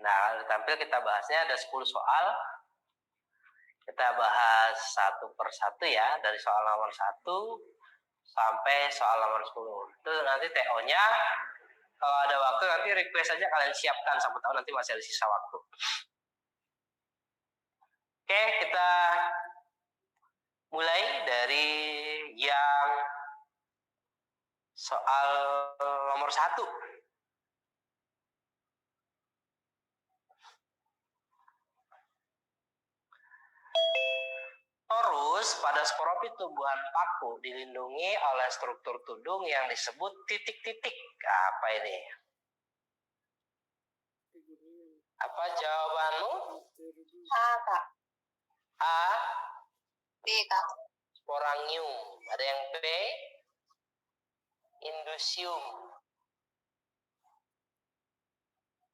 Nah, tampil kita bahasnya ada 10 soal. Kita bahas satu per satu ya, dari soal nomor 1 sampai soal nomor 10. Itu nanti TO-nya kalau ada waktu nanti request aja kalian siapkan, sampai tahu nanti masih ada sisa waktu. Oke, kita mulai dari yang soal nomor 1. Torus pada sporofit tumbuhan paku dilindungi oleh struktur tudung yang disebut titik-titik. Apa ini? Apa jawabanmu? A, Kak. A. B, Kak. Sporangium. Ada yang B? Indusium.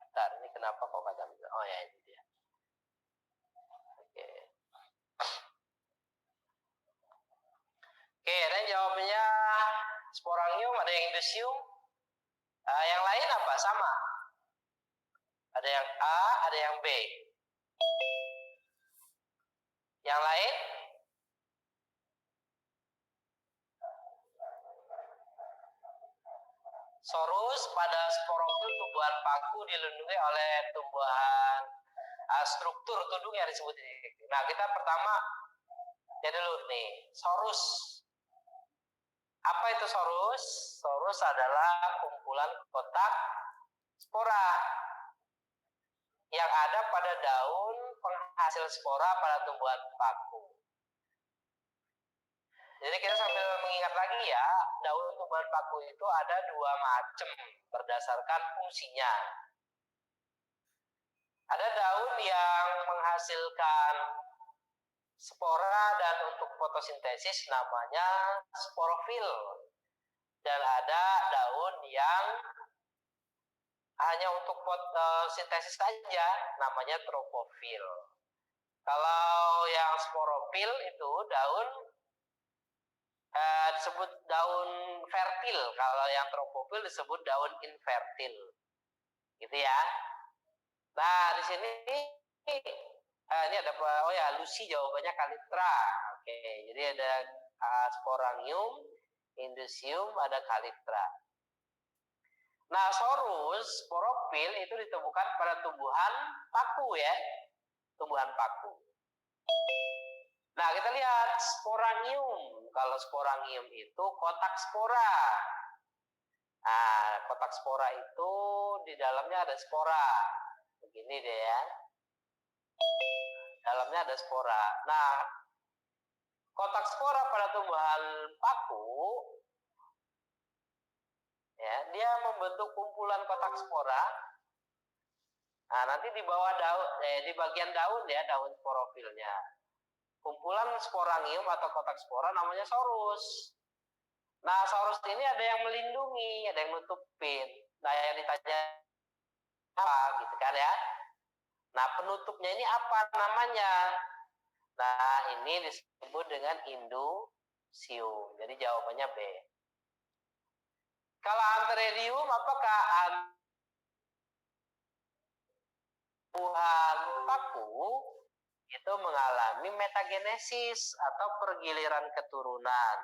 Bentar, ini kenapa kok kata? Oh ya, ini dia. Oke. Oke, dan jawabnya sporangium, ada yang indusium. Yang lain apa? Sama. Ada yang A, ada yang B. Yang lain? Sorus pada sporofil tumbuhan paku dilindungi oleh tumbuhan struktur tudung yang disebut ini. Nah, kita pertama ya dulu nih, sorus. Apa itu sorus? Sorus adalah kumpulan kotak spora yang ada pada daun penghasil spora pada tumbuhan paku. Jadi kita sambil mengingat lagi ya, daun tumbuhan paku itu ada 2 macam berdasarkan fungsinya. Ada daun yang menghasilkan spora dan untuk fotosintesis namanya sporofil. Dan ada daun yang hanya untuk fotosintesis saja namanya tropofil. Kalau yang sporofil itu daun disebut daun fertil. Kalau yang tropofil disebut daun infertil. Gitu ya. Nah, di sini ini ada Lucy jawabannya kalitra. Oke, jadi ada sporangium, indusium, ada kalitra. Nah, sorus, sporofil itu ditemukan pada tumbuhan paku ya. Tumbuhan paku. Nah, kita lihat sporangium. Kalau sporangium itu kotak spora. Nah, kotak spora itu di dalamnya ada spora. Begini deh ya. Dalamnya ada spora. Nah, kotak spora pada tumbuhan paku ya, dia membentuk kumpulan kotak spora. Nah, nanti di bawah daun di bagian daun ya, daun sporofilnya. Kumpulan sporangium atau kotak spora namanya sorus. Nah, sorus ini ada yang melindungi, ada yang nutupin. Nah, yang ditanya apa gitu kan ya. Nah, penutupnya ini apa namanya? Nah, ini disebut dengan indusium. Jadi jawabannya B. Kalau antheridium, apakah tumbuhan paku itu mengalami metagenesis atau pergiliran keturunan?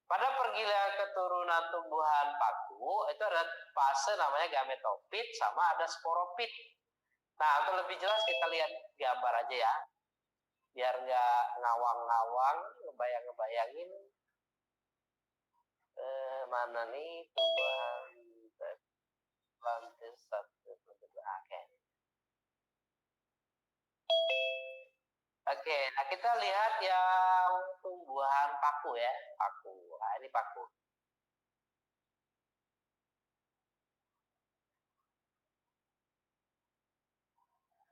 Pada pergiliran keturunan tumbuhan paku itu ada fase namanya gametofit sama ada sporofit. Nah, untuk lebih jelas kita lihat gambar aja ya, biar nggak ngawang-ngawang, ngebayang-ngebayangin mana nih tumbuhan plantis satu. Oke, nah kita lihat yang tumbuhan paku ya, paku. Nah, ini paku.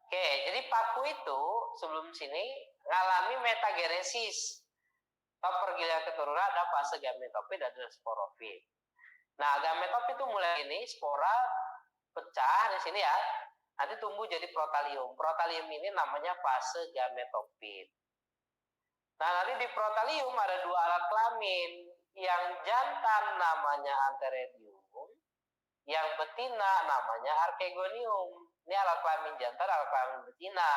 Oke, jadi paku itu sebelum sini ngalami metagenesis. Pergiliran keturunan ada fase gametofit dan sporofit. Nah, gametofit itu mulai ini spora pecah di sini ya. Nanti tumbuh jadi protalium. Protalium ini namanya fase gametofit. Nah, nanti di protalium ada 2 alat kelamin. Yang jantan namanya antheridium, Yang betina namanya archegonium. Ini alat kelamin jantan, alat kelamin betina.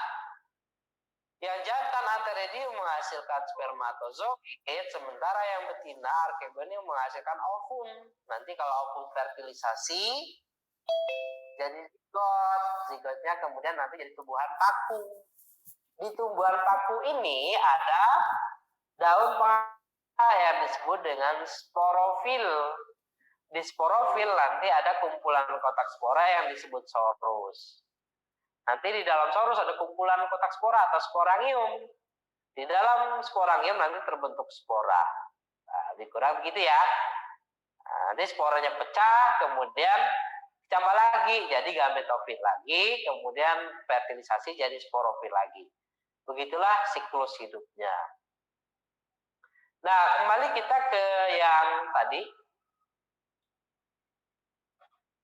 Yang jantan antheridium menghasilkan spermatozoid, sementara yang betina archegonium menghasilkan ovum. Nanti kalau ovum fertilisasi jadi zigot, zigotnya kemudian nanti jadi tumbuhan paku. Di tumbuhan paku ini ada daun yang disebut dengan sporofil. Di sporofil nanti ada kumpulan kotak spora yang disebut sorus. Nanti di dalam sorus ada kumpulan kotak spora atau sporangium. Di dalam sporangium nanti terbentuk spora. Nah, lebih kurang begitu ya. Nah, nanti sporanya pecah, kemudian ditambah lagi jadi gametofit lagi, kemudian fertilisasi jadi sporofil lagi. Begitulah siklus hidupnya. Nah, kembali kita ke yang tadi.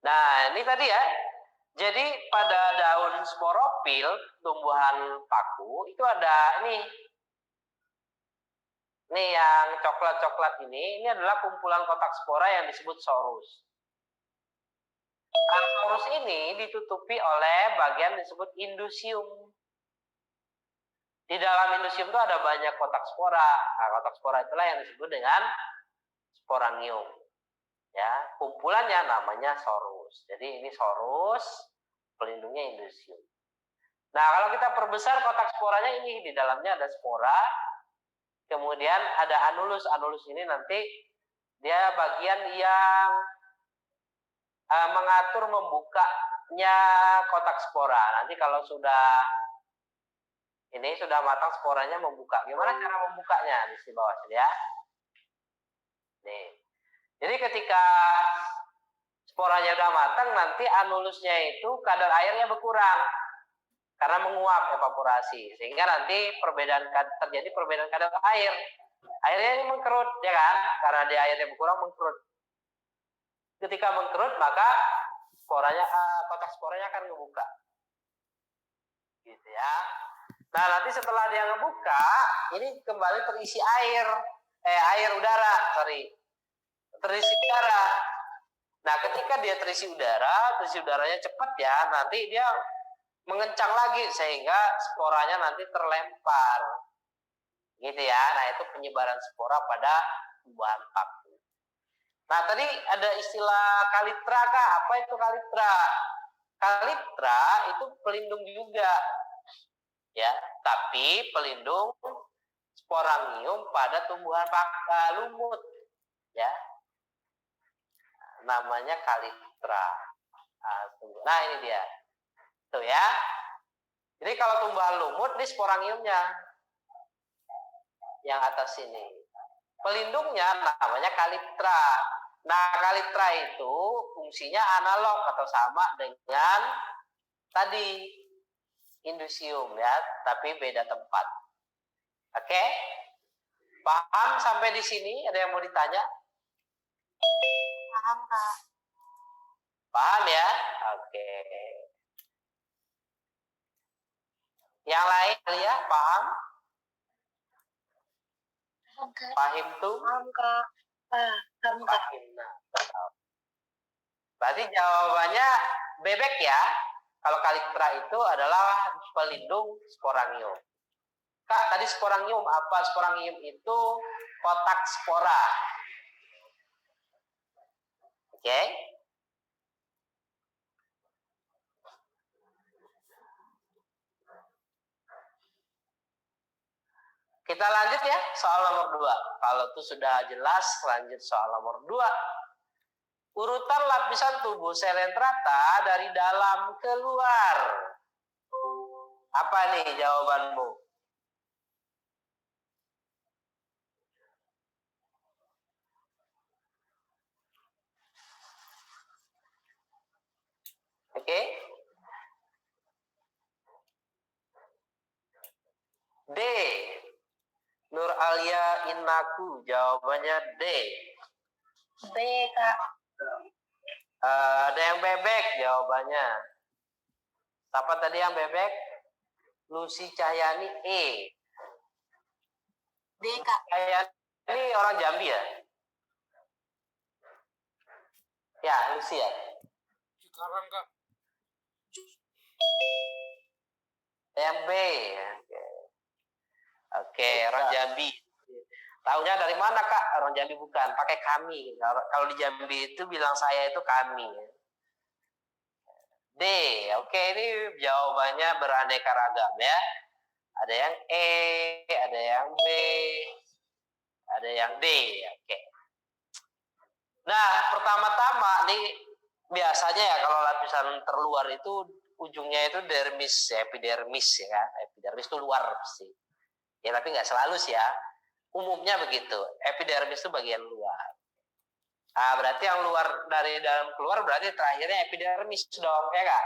Nah, ini tadi ya. Jadi pada daun sporofil, tumbuhan paku, itu ada ini. Ini yang coklat-coklat ini adalah kumpulan kotak spora yang disebut sorus. Nah, sorus ini ditutupi oleh bagian disebut indusium. Di dalam indusium itu ada banyak kotak spora. Nah, kotak spora itulah yang disebut dengan sporangium. Ya, kumpulannya namanya sorus. Jadi ini sorus, pelindungnya indusium. Nah, kalau kita perbesar kotak sporanya ini, di dalamnya ada spora, kemudian ada anulus. Anulus ini nanti dia bagian yang mengatur membukanya kotak spora. Nanti kalau sudah matang sporanya membuka. Gimana cara membukanya? Di bawah sini ya. Nih. Jadi ketika sporanya udah matang, nanti anulusnya itu kadar airnya berkurang karena menguap evaporasi, sehingga nanti terjadi perbedaan kadar air. Airnya ini mengkerut, ya kan? Karena di airnya berkurang mengkerut. Ketika mengkerut, maka kotak sporanya akan ngebuka. Gitu ya. Nah, nanti setelah dia ngebuka, ini kembali terisi terisi udara. Nah, ketika dia terisi udaranya cepat ya, nanti dia mengencang lagi sehingga sporanya nanti terlempar. Gitu ya. Nah, itu penyebaran spora pada tumbuhan paku. Nah, tadi ada istilah kalitra kah? Apa itu kalitra? Kalitra itu pelindung juga. Ya, tapi pelindung sporangium pada tumbuhan lumut. Ya. Namanya kalitra. Nah, ini dia. Tuh ya. Jadi kalau tumbuhan lumut, ini sporangiumnya. Yang atas sini. Pelindungnya namanya kalitra. Nah, kalitra itu fungsinya analog atau sama dengan tadi indusium ya, tapi beda tempat. Oke? Paham sampai di sini? Ada yang mau ditanya? Paham, Kak. Paham ya? Oke. Yang lain ya, paham? Pahim tuh? Paham, Kak. Paham, Kak. Berarti jawabannya bebek ya. Kalau kalitra itu adalah pelindung sporangium. Kak, tadi sporangium apa? Sporangium itu kotak spora. Oke? Kita lanjut ya, soal nomor 2. Kalau itu sudah jelas, lanjut soal nomor 2. Urutan lapisan tubuh selentrata dari dalam keluar. Apa nih jawabanmu? Oke? D. Nur Alia Innaku, jawabannya D. B, Kak. Ada yang bebek jawabannya. Siapa tadi yang bebek? Lucy Cahyani E. D, Kak. Cahyani orang Jambi ya? Ya, Lucy ya. Sekarang Kak. Yang B. Oke, orang Jambi. Taunya dari mana Kak? Orang Jambi bukan, pakai kami. Kalau di Jambi itu bilang saya itu kami. D. Oke, ini jawabannya beraneka ragam ya. Ada yang E, ada yang B, ada yang D. Oke. Nah, pertama-tama nih biasanya ya kalau lapisan terluar itu ujungnya itu dermis, epidermis ya kan. Epidermis itu luar sih. Ya tapi nggak selalu sih ya. Umumnya begitu. Epidermis itu bagian luar. Nah, berarti yang luar dari dalam keluar berarti terakhirnya epidermis dong, ya kan?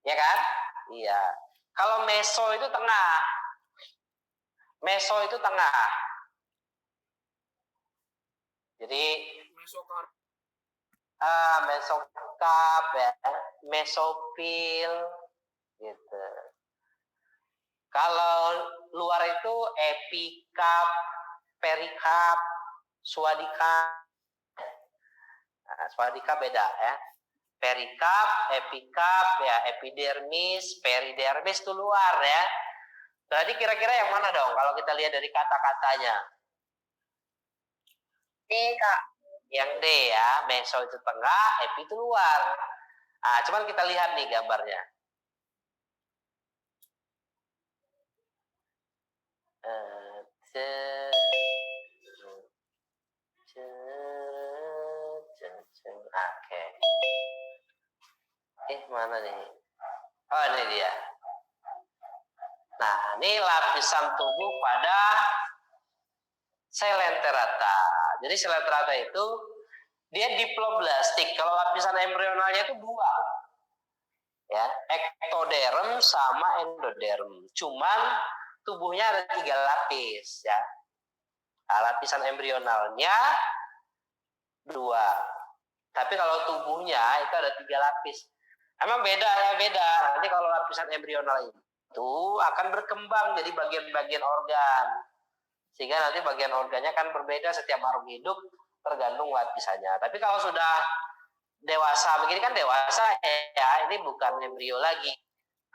Ya kan? Iya. Kalau meso itu tengah. Meso itu tengah. Jadi mesokap ya, mesofil gitu. Kalau luar itu epikap, perikap, swadikap. Nah, swadikap beda ya. Perikap, epikap, ya epidermis, peridermis itu luar ya. Berarti kira-kira yang mana dong kalau kita lihat dari kata-katanya? D, Kak. Yang D ya, meso itu tengah, epi itu luar. Nah, cuman kita lihat nih gambarnya. Oke. Mana nih? Oh, ini dia. Nah, ini lapisan tubuh pada selenterata. Jadi selenterata itu dia diploblastik. Kalau lapisan embrionalnya itu dua. Ya, ektoderm sama endoderm. Cuman tubuhnya ada 3 lapis ya. Nah, lapisan embrionalnya 2. Tapi kalau tubuhnya itu ada 3 lapis. Emang beda ya, beda. Nanti kalau lapisan embrional itu akan berkembang jadi bagian-bagian organ. Sehingga nanti bagian organnya kan berbeda setiap makhluk hidup tergantung lapisannya. Tapi kalau sudah dewasa begini kan dewasa ya, ini bukan embrio lagi.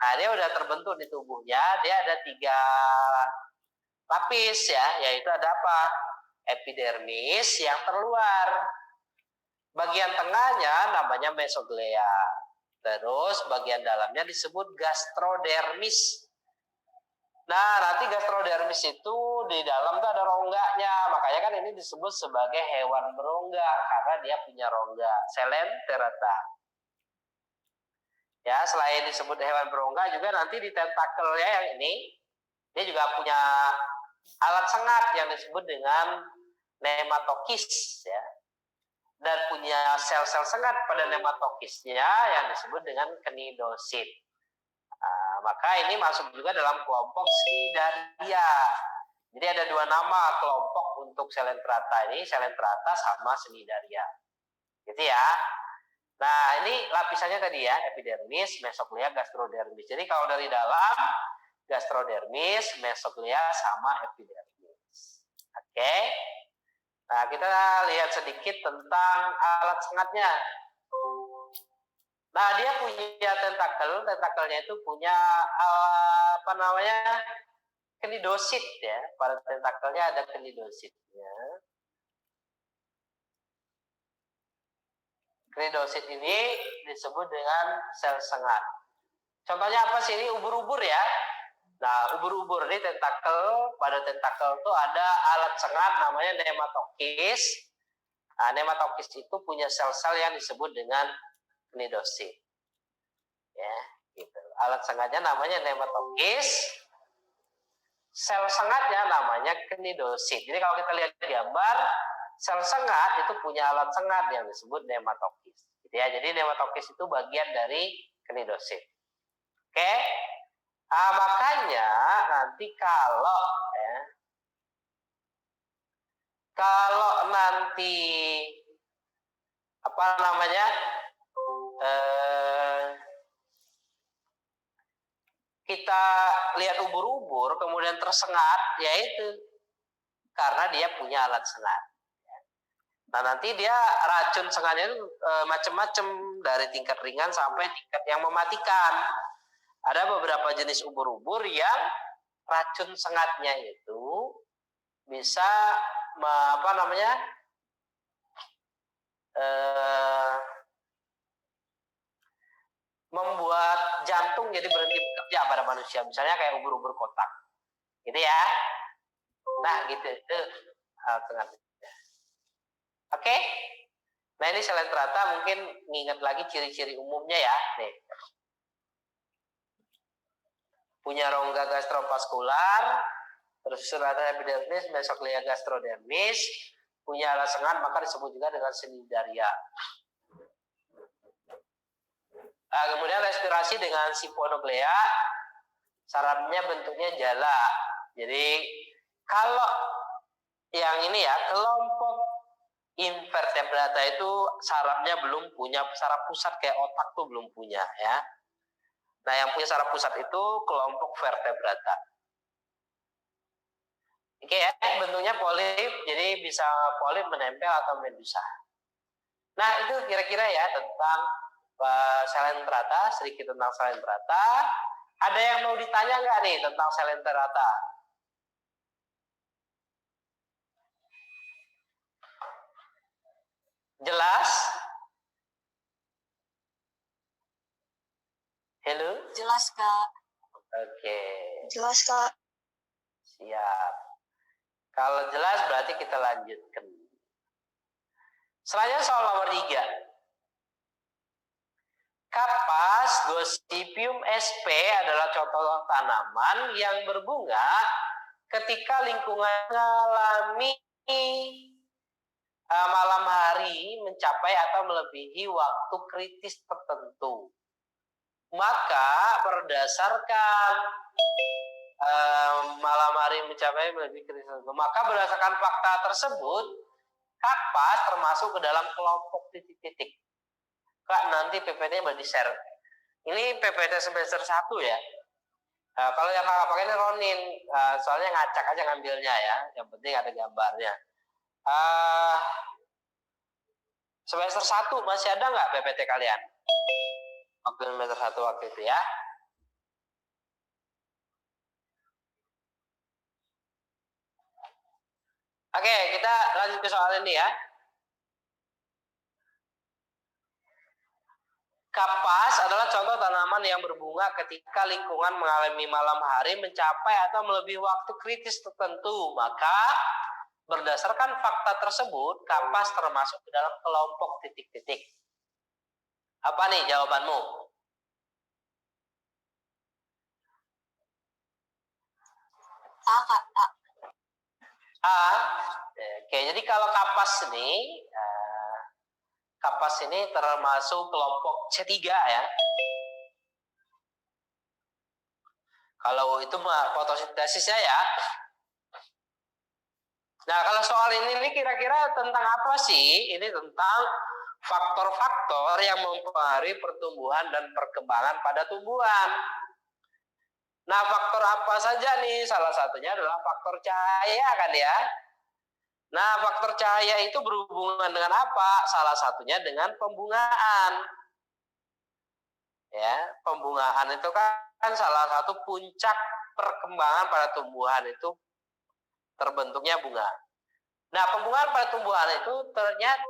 Nah, dia udah terbentuk di tubuhnya, dia ada 3 lapis ya, yaitu ada apa? Epidermis yang terluar. Bagian tengahnya namanya mesoglea. Terus bagian dalamnya disebut gastrodermis. Nah, nanti gastrodermis itu di dalam tuh ada rongganya. Makanya kan ini disebut sebagai hewan berongga karena dia punya rongga. Selenterata. Ya, selain disebut hewan berongga juga nanti di tentakelnya yang ini dia juga punya alat sengat yang disebut dengan nematokis ya. Dan punya sel-sel sengat pada nematokisnya yang disebut dengan knidosit. Nah, maka ini masuk juga dalam kelompok Cnidaria. Jadi ada 2 nama kelompok untuk selenterata ini, selenterata sama Cnidaria. Gitu ya. Nah, ini lapisannya tadi ya, epidermis, mesoglea, gastrodermis. Jadi kalau dari dalam gastrodermis, mesoglea sama epidermis. Oke. Nah, kita lihat sedikit tentang alat sengatnya. Nah, dia punya tentakelnya itu punya knidosit ya. Pada tentakelnya ada knidositnya. Knidosit ini disebut dengan sel sengat. Contohnya apa sih? Ini ubur-ubur ya. Nah, ubur-ubur ini pada tentakel itu ada alat sengat namanya nematokis. Nah, nematokis itu punya sel-sel yang disebut dengan knidosit. Ya, gitu. Alat sengatnya namanya nematokis. Sel sengatnya namanya knidosit. Jadi kalau kita lihat di gambar, sel sengat itu punya alat sengat yang disebut nematokis. Gitu ya. Jadi nematokis itu bagian dari knidosit. Oke? Nah, makanya nanti kalau nanti kita lihat ubur-ubur kemudian tersengat, yaitu karena dia punya alat sengat. Nah, nanti dia racun sengatnya itu macam-macam dari tingkat ringan sampai tingkat yang mematikan. Ada beberapa jenis ubur-ubur yang racun sengatnya itu bisa membuat jantung jadi berhenti bekerja pada manusia. Misalnya kayak ubur-ubur kotak, gitu ya. Nah, gitu itu sengatnya. Oke. Nah, ini selenterata mungkin nginget lagi ciri-ciri umumnya ya. Nih. Punya rongga gastrovaskular, terus serata epidermis, mesoklia gastrodermis, punya alas sengat maka disebut juga dengan cnidaria. Nah, kemudian respirasi dengan siponoglea, sarafnya bentuknya jala. Jadi kalau yang ini ya, kelompok invertebrata itu sarafnya belum punya, saraf pusat kayak otak tuh belum punya ya. Nah, yang punya saraf pusat itu kelompok vertebrata. Oke ya, bentuknya polip, jadi bisa polip menempel atau medusa. Nah, itu kira-kira ya tentang selenterata, sedikit tentang selenterata. Ada yang mau ditanya nggak nih tentang selenterata? Jelas? Halo? Jelas, Kak. Oke. Jelas, Kak. Siap. Kalau jelas berarti kita lanjutkan. Selanjutnya soal nomor 3. Kapas Gossypium sp adalah contoh tanaman yang berbunga ketika lingkungan mengalami malam hari mencapai atau melebihi waktu kritis tertentu. Maka berdasarkan malam hari mencapai melebihi kritis tertentu, maka berdasarkan fakta tersebut, kapas termasuk ke dalam kelompok titik-titik. Kak, nanti PPT mau di-share. Ini PPT semester 1 ya. Kalau yang kakak pakai ini Ronin, soalnya ngacak aja ngambilnya ya. Yang penting ada gambarnya. Semester 1 masih ada nggak PPT kalian? Waktu semester 1 waktu itu ya. Oke, kita lanjut ke soal ini ya. Kapas adalah contoh tanaman yang berbunga ketika lingkungan mengalami malam hari mencapai atau melebihi waktu kritis tertentu. Maka berdasarkan fakta tersebut, kapas termasuk ke dalam kelompok titik-titik. Apa nih jawabanmu? A, Kak. A. A. Oke, jadi kalau kapas ini termasuk kelompok C3 ya. Kalau itu fotosintesisnya ya. Nah, kalau soal ini kira-kira tentang apa sih? Ini tentang faktor-faktor yang mempengaruhi pertumbuhan dan perkembangan pada tumbuhan. Nah, faktor apa saja nih? Salah satunya adalah faktor cahaya kan ya. Nah, faktor cahaya itu berhubungan dengan apa? Salah satunya dengan pembungaan. Ya, pembungaan itu kan salah satu puncak perkembangan pada tumbuhan itu terbentuknya bunga. Nah, pembungaan pada tumbuhan itu ternyata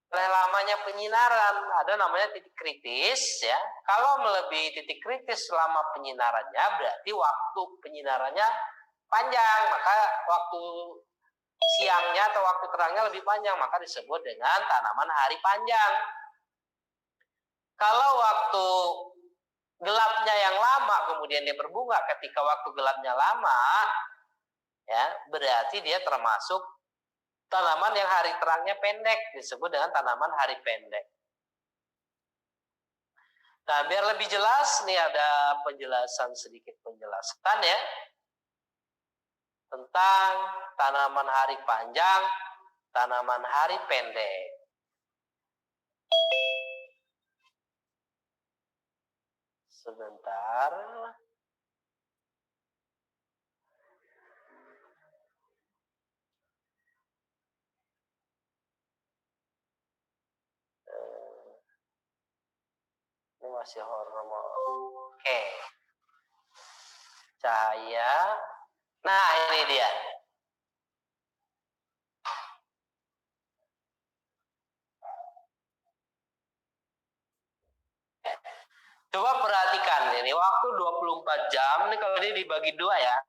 oleh lamanya penyinaran, ada namanya titik kritis ya. Kalau melebihi titik kritis selama penyinarannya berarti waktu penyinarannya panjang, maka waktu siangnya atau waktu terangnya lebih panjang, maka disebut dengan tanaman hari panjang. Kalau waktu gelapnya yang lama kemudian dia berbunga ketika waktu gelapnya lama, ya berarti dia termasuk tanaman yang hari terangnya pendek, disebut dengan tanaman hari pendek. Nah, biar lebih jelas, nih ada sedikit penjelasan ya tentang tanaman hari panjang, tanaman hari pendek. Sebentar. masih hormon. Oke. Cahaya. Nah, ini dia. Coba perhatikan ini waktu 24 jam ini kalau dia dibagi dua ya.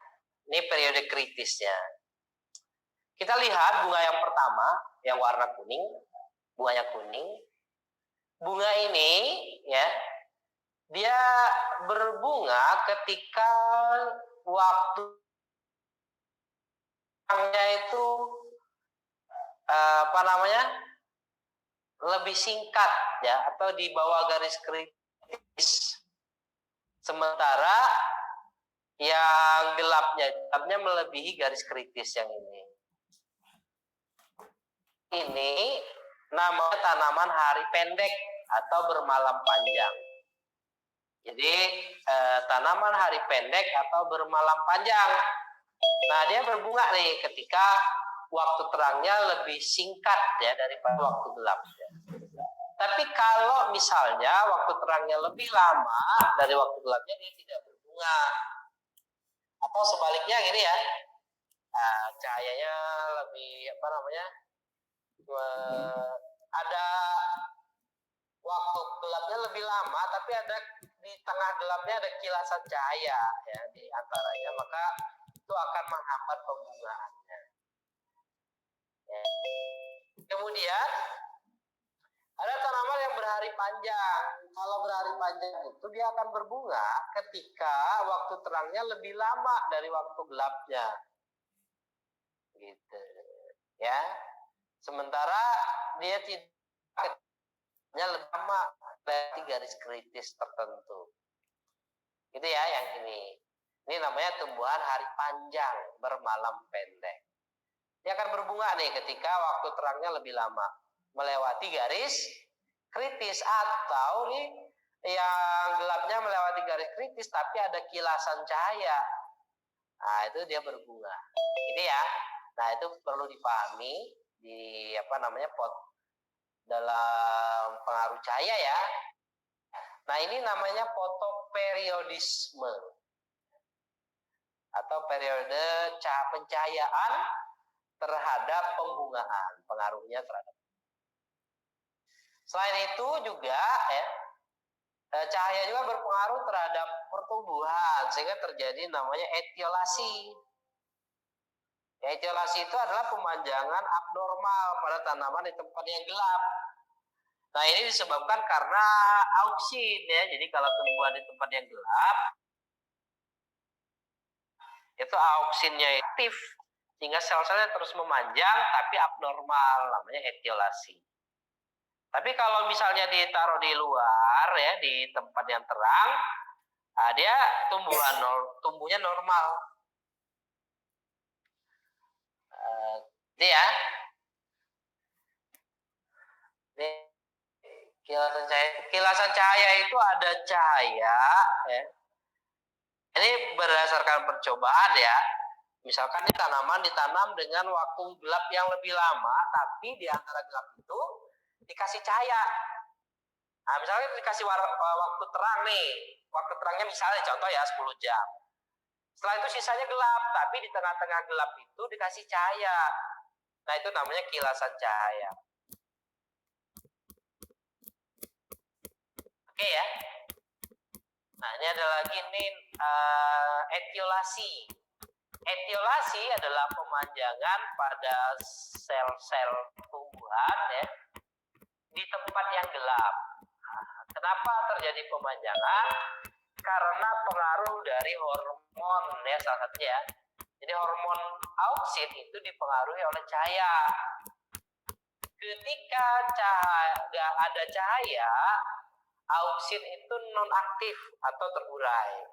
Ini periode kritisnya. Kita lihat bunga yang pertama yang warna kuning, bunganya kuning. Bunga ini ya, dia berbunga ketika waktu itu lebih singkat ya atau di bawah garis kritis. Sementara yang gelapnya melebihi garis kritis yang ini. Ini namanya tanaman hari pendek atau bermalam panjang. Jadi tanaman hari pendek atau bermalam panjang. Nah, dia berbunga nih ketika waktu terangnya lebih singkat ya daripada waktu gelapnya. Tapi kalau misalnya waktu terangnya lebih lama dari waktu gelapnya, dia tidak berbunga. Atau sebaliknya gini ya, cahayanya lebih ada waktu gelapnya lebih lama, tapi ada di tengah gelapnya ada kilasan cahaya ya di antaranya, maka itu akan menghambat pembungaannya. Ya. Kemudian ada tanaman yang berhari panjang. Kalau berhari panjang itu dia akan berbunga ketika waktu terangnya lebih lama dari waktu gelapnya. Gitu. Ya. Sementara dia lebih lama dari garis kritis tertentu. Itu ya yang ini. Ini namanya tumbuhan hari panjang bermalam pendek. Dia akan berbunga nih ketika waktu terangnya lebih lama, melewati garis kritis, atau nih yang gelapnya melewati garis kritis tapi ada kilasan cahaya. Nah, itu dia berbunga. Ini ya. Nah, itu perlu dipahami di dalam pengaruh cahaya ya. Nah, ini namanya fotoperiodisme atau periode pencahayaan terhadap pembungaan, pengaruhnya terhadap. Selain itu juga ya, cahaya juga berpengaruh terhadap pertumbuhan sehingga terjadi namanya etiolasi. Etiolasi itu adalah pemanjangan abnormal pada tanaman di tempat yang gelap. Nah, ini disebabkan karena auksin ya. Jadi kalau tumbuhan di tempat yang gelap itu auksinnya aktif sehingga sel-selnya terus memanjang tapi abnormal, namanya etiolasi. Tapi kalau misalnya ditaruh di luar ya, di tempat yang terang, dia tumbuhnya normal. Ini ya. Ini kilasan cahaya itu ada cahaya ya. Ini berdasarkan percobaan ya. Misalkan ini tanaman ditanam dengan waktu gelap yang lebih lama, tapi di antara gelap itu dikasih cahaya. Nah, misalnya dikasih waktu terang nih. Waktu terangnya misalnya contoh ya 10 jam. Setelah itu sisanya gelap, tapi di tengah-tengah gelap itu dikasih cahaya. Nah, itu namanya kilasan cahaya. Oke ya. Nah, ini ada lagi nih etiolasi. Etiolasi adalah pemanjangan pada sel-sel tumbuhan ya di tempat yang gelap. Nah, kenapa terjadi pemanjangan? Karena pengaruh dari hormon ya salah satunya ya. Jadi hormon auksin itu dipengaruhi oleh cahaya. Ketika ada cahaya, auksin itu nonaktif atau terurai.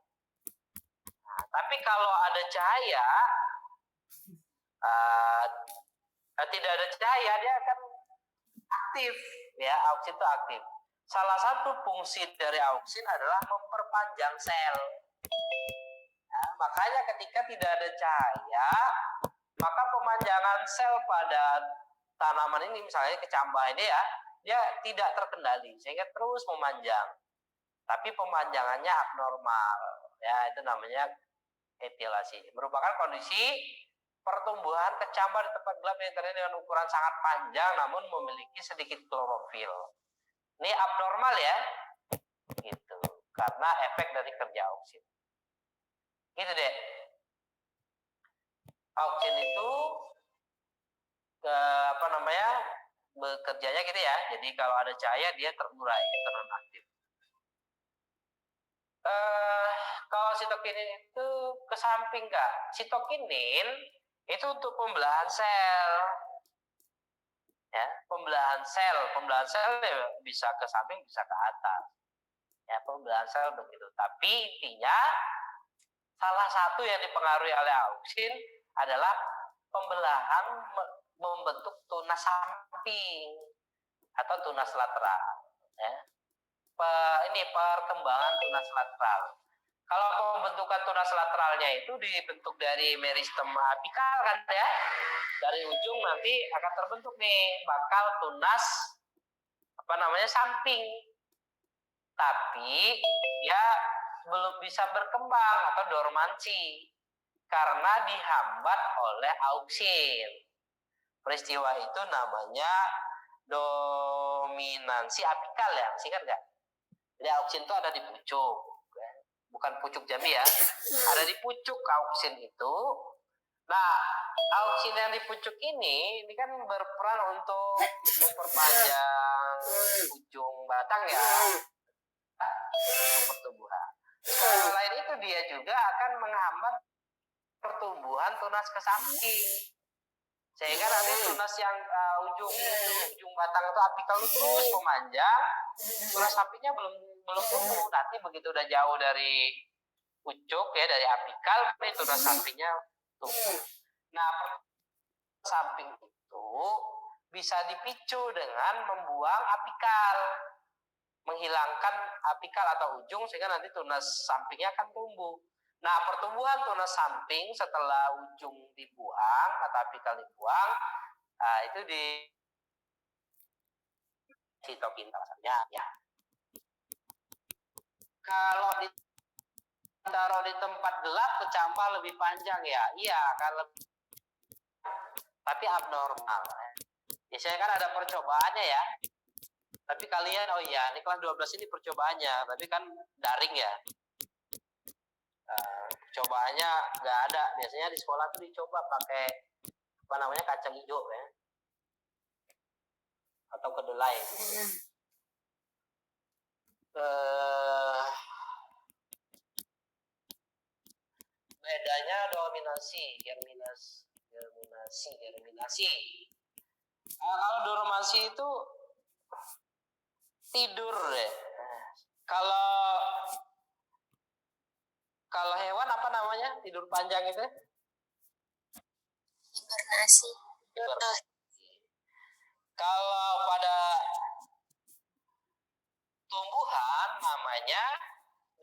Nah, tapi kalau ada cahaya, tidak ada cahaya, dia akan aktif ya, auksin itu aktif. Salah satu fungsi dari auksin adalah memperpanjang sel. Nah, makanya ketika tidak ada cahaya, maka pemanjangan sel pada tanaman ini, misalnya kecambah ini ya, dia tidak terkendali sehingga terus memanjang. tapi pemanjangannya abnormal. Ya, itu namanya etilasi. Merupakan kondisi pertumbuhan kecambah di tempat gelap yang terjadi dengan ukuran sangat panjang namun memiliki sedikit klorofil. Ini abnormal ya, gitu. Karena efek dari kerja auksin. Gitu deh. Auksin itu bekerjanya gitu ya. Jadi kalau ada cahaya dia terurai, ternonaktif. Kalau sitokinin itu ke samping Kak. Sitokinin itu untuk pembelahan sel. Ya, pembelahan sel ya bisa ke samping, bisa ke atas. Ya, pembelahan sel begitu. Tapi intinya salah satu yang dipengaruhi oleh auksin adalah pembelahan membentuk tunas samping atau tunas lateral. Ya. Ini perkembangan tunas lateral. Kalau pembentukan tunas lateralnya itu dibentuk dari meristem apikal kan ya, dari ujung nanti akan terbentuk nih bakal tunas samping. Tapi dia belum bisa berkembang atau dormansi karena dihambat oleh auksin. Peristiwa itu namanya dominansi apikal ya, sih kan nggak? Jadi auksin itu ada di pucuk, bukan pucuk jambi ya, ada di pucuk auksin itu. Nah, auksin yang di pucuk ini kan berperan untuk memperpanjang ujung batang ya, pertumbuhan. Selain itu dia juga akan menghambat pertumbuhan tunas ke samping. Sehingga nanti tunas yang ujung batang itu apikal itu terus memanjang, tunas sampingnya belum tumbuh. Nanti begitu udah jauh dari pucuk ya, dari apikal, tunas sampingnya tumbuh. Nah, samping itu bisa dipicu dengan membuang apikal, menghilangkan apikal atau ujung sehingga nanti tunas sampingnya akan tumbuh. Nah, pertumbuhan tunas samping setelah ujung dibuang atau apikal dibuang, itu di sitokin rasanya ya. Kalau ditaruh di tempat gelap kecambah lebih panjang ya. Iya, kalau tapi abnormal. Biasanya kan ada percobaannya ya. Tapi kalian, oh iya, ini kelas 12 ini percobaannya, tapi kan daring ya. Cobaannya nggak ada. Biasanya di sekolah tuh dicoba pakai kacang hijau ya, atau kedelai. Bedanya dominasi, germinasi. Kalau dormansi itu tidur deh. Kalau hewan apa namanya? Tidur panjang itu? Hibernasi. Kalau pada tumbuhan namanya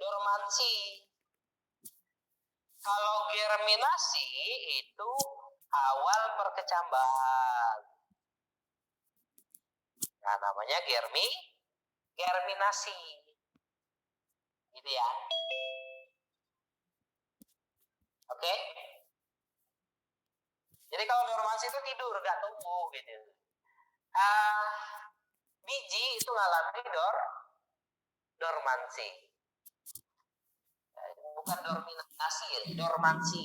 dormansi. Kalau germinasi itu awal perkecambahan. Nah, namanya germinasi. Gitu ya. Oke? Jadi kalau dormansi itu tidur, nggak tumbuh gitu. Biji itu ngalami dormansi. Bukan dominasi ya, dormansi.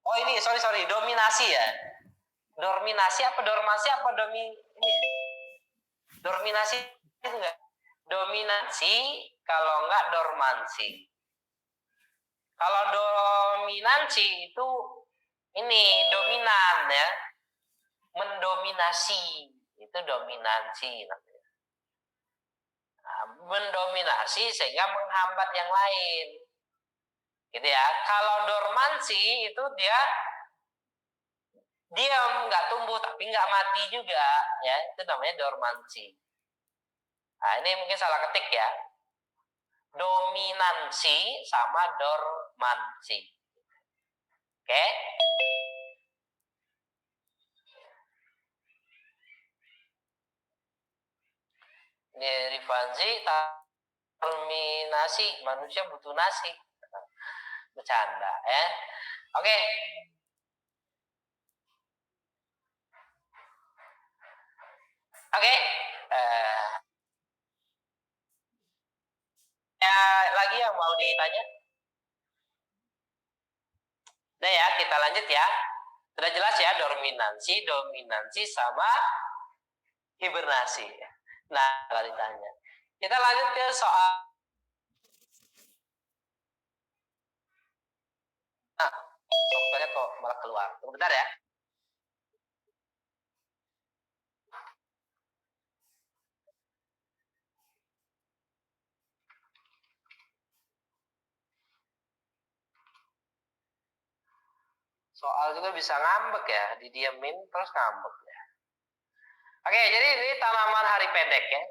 Oh ini, sorry, dominasi ya. Dominasi apa dormansi apa dominasi itu enggak? Dominasi kalau enggak dormansi. Kalau dominansi itu ini dominan ya. Mendominasi itu dominansi namanya. Nah, mendominasi sehingga menghambat yang lain. Gitu ya. Kalau dormansi itu dia diam, nggak tumbuh tapi nggak mati juga ya, itu namanya dormansi. Nah, ini mungkin salah ketik ya, dominansi sama dormansi. Oke? Rifanzi terminasi, manusia butuh nasi. Bercanda ya. Oke. Oke. Ya, lagi yang mau ditanya? Nah ya, kita lanjut ya. Sudah jelas ya, dominansi sama hibernasi. Nah, kalau ditanya. Kita lanjut ke soal. Nah, soalnya kok malah keluar. Tunggu bentar ya. Soal juga bisa ngambek ya, didiamin terus ngambek ya. Oke, jadi ini tanaman hari pendek ya.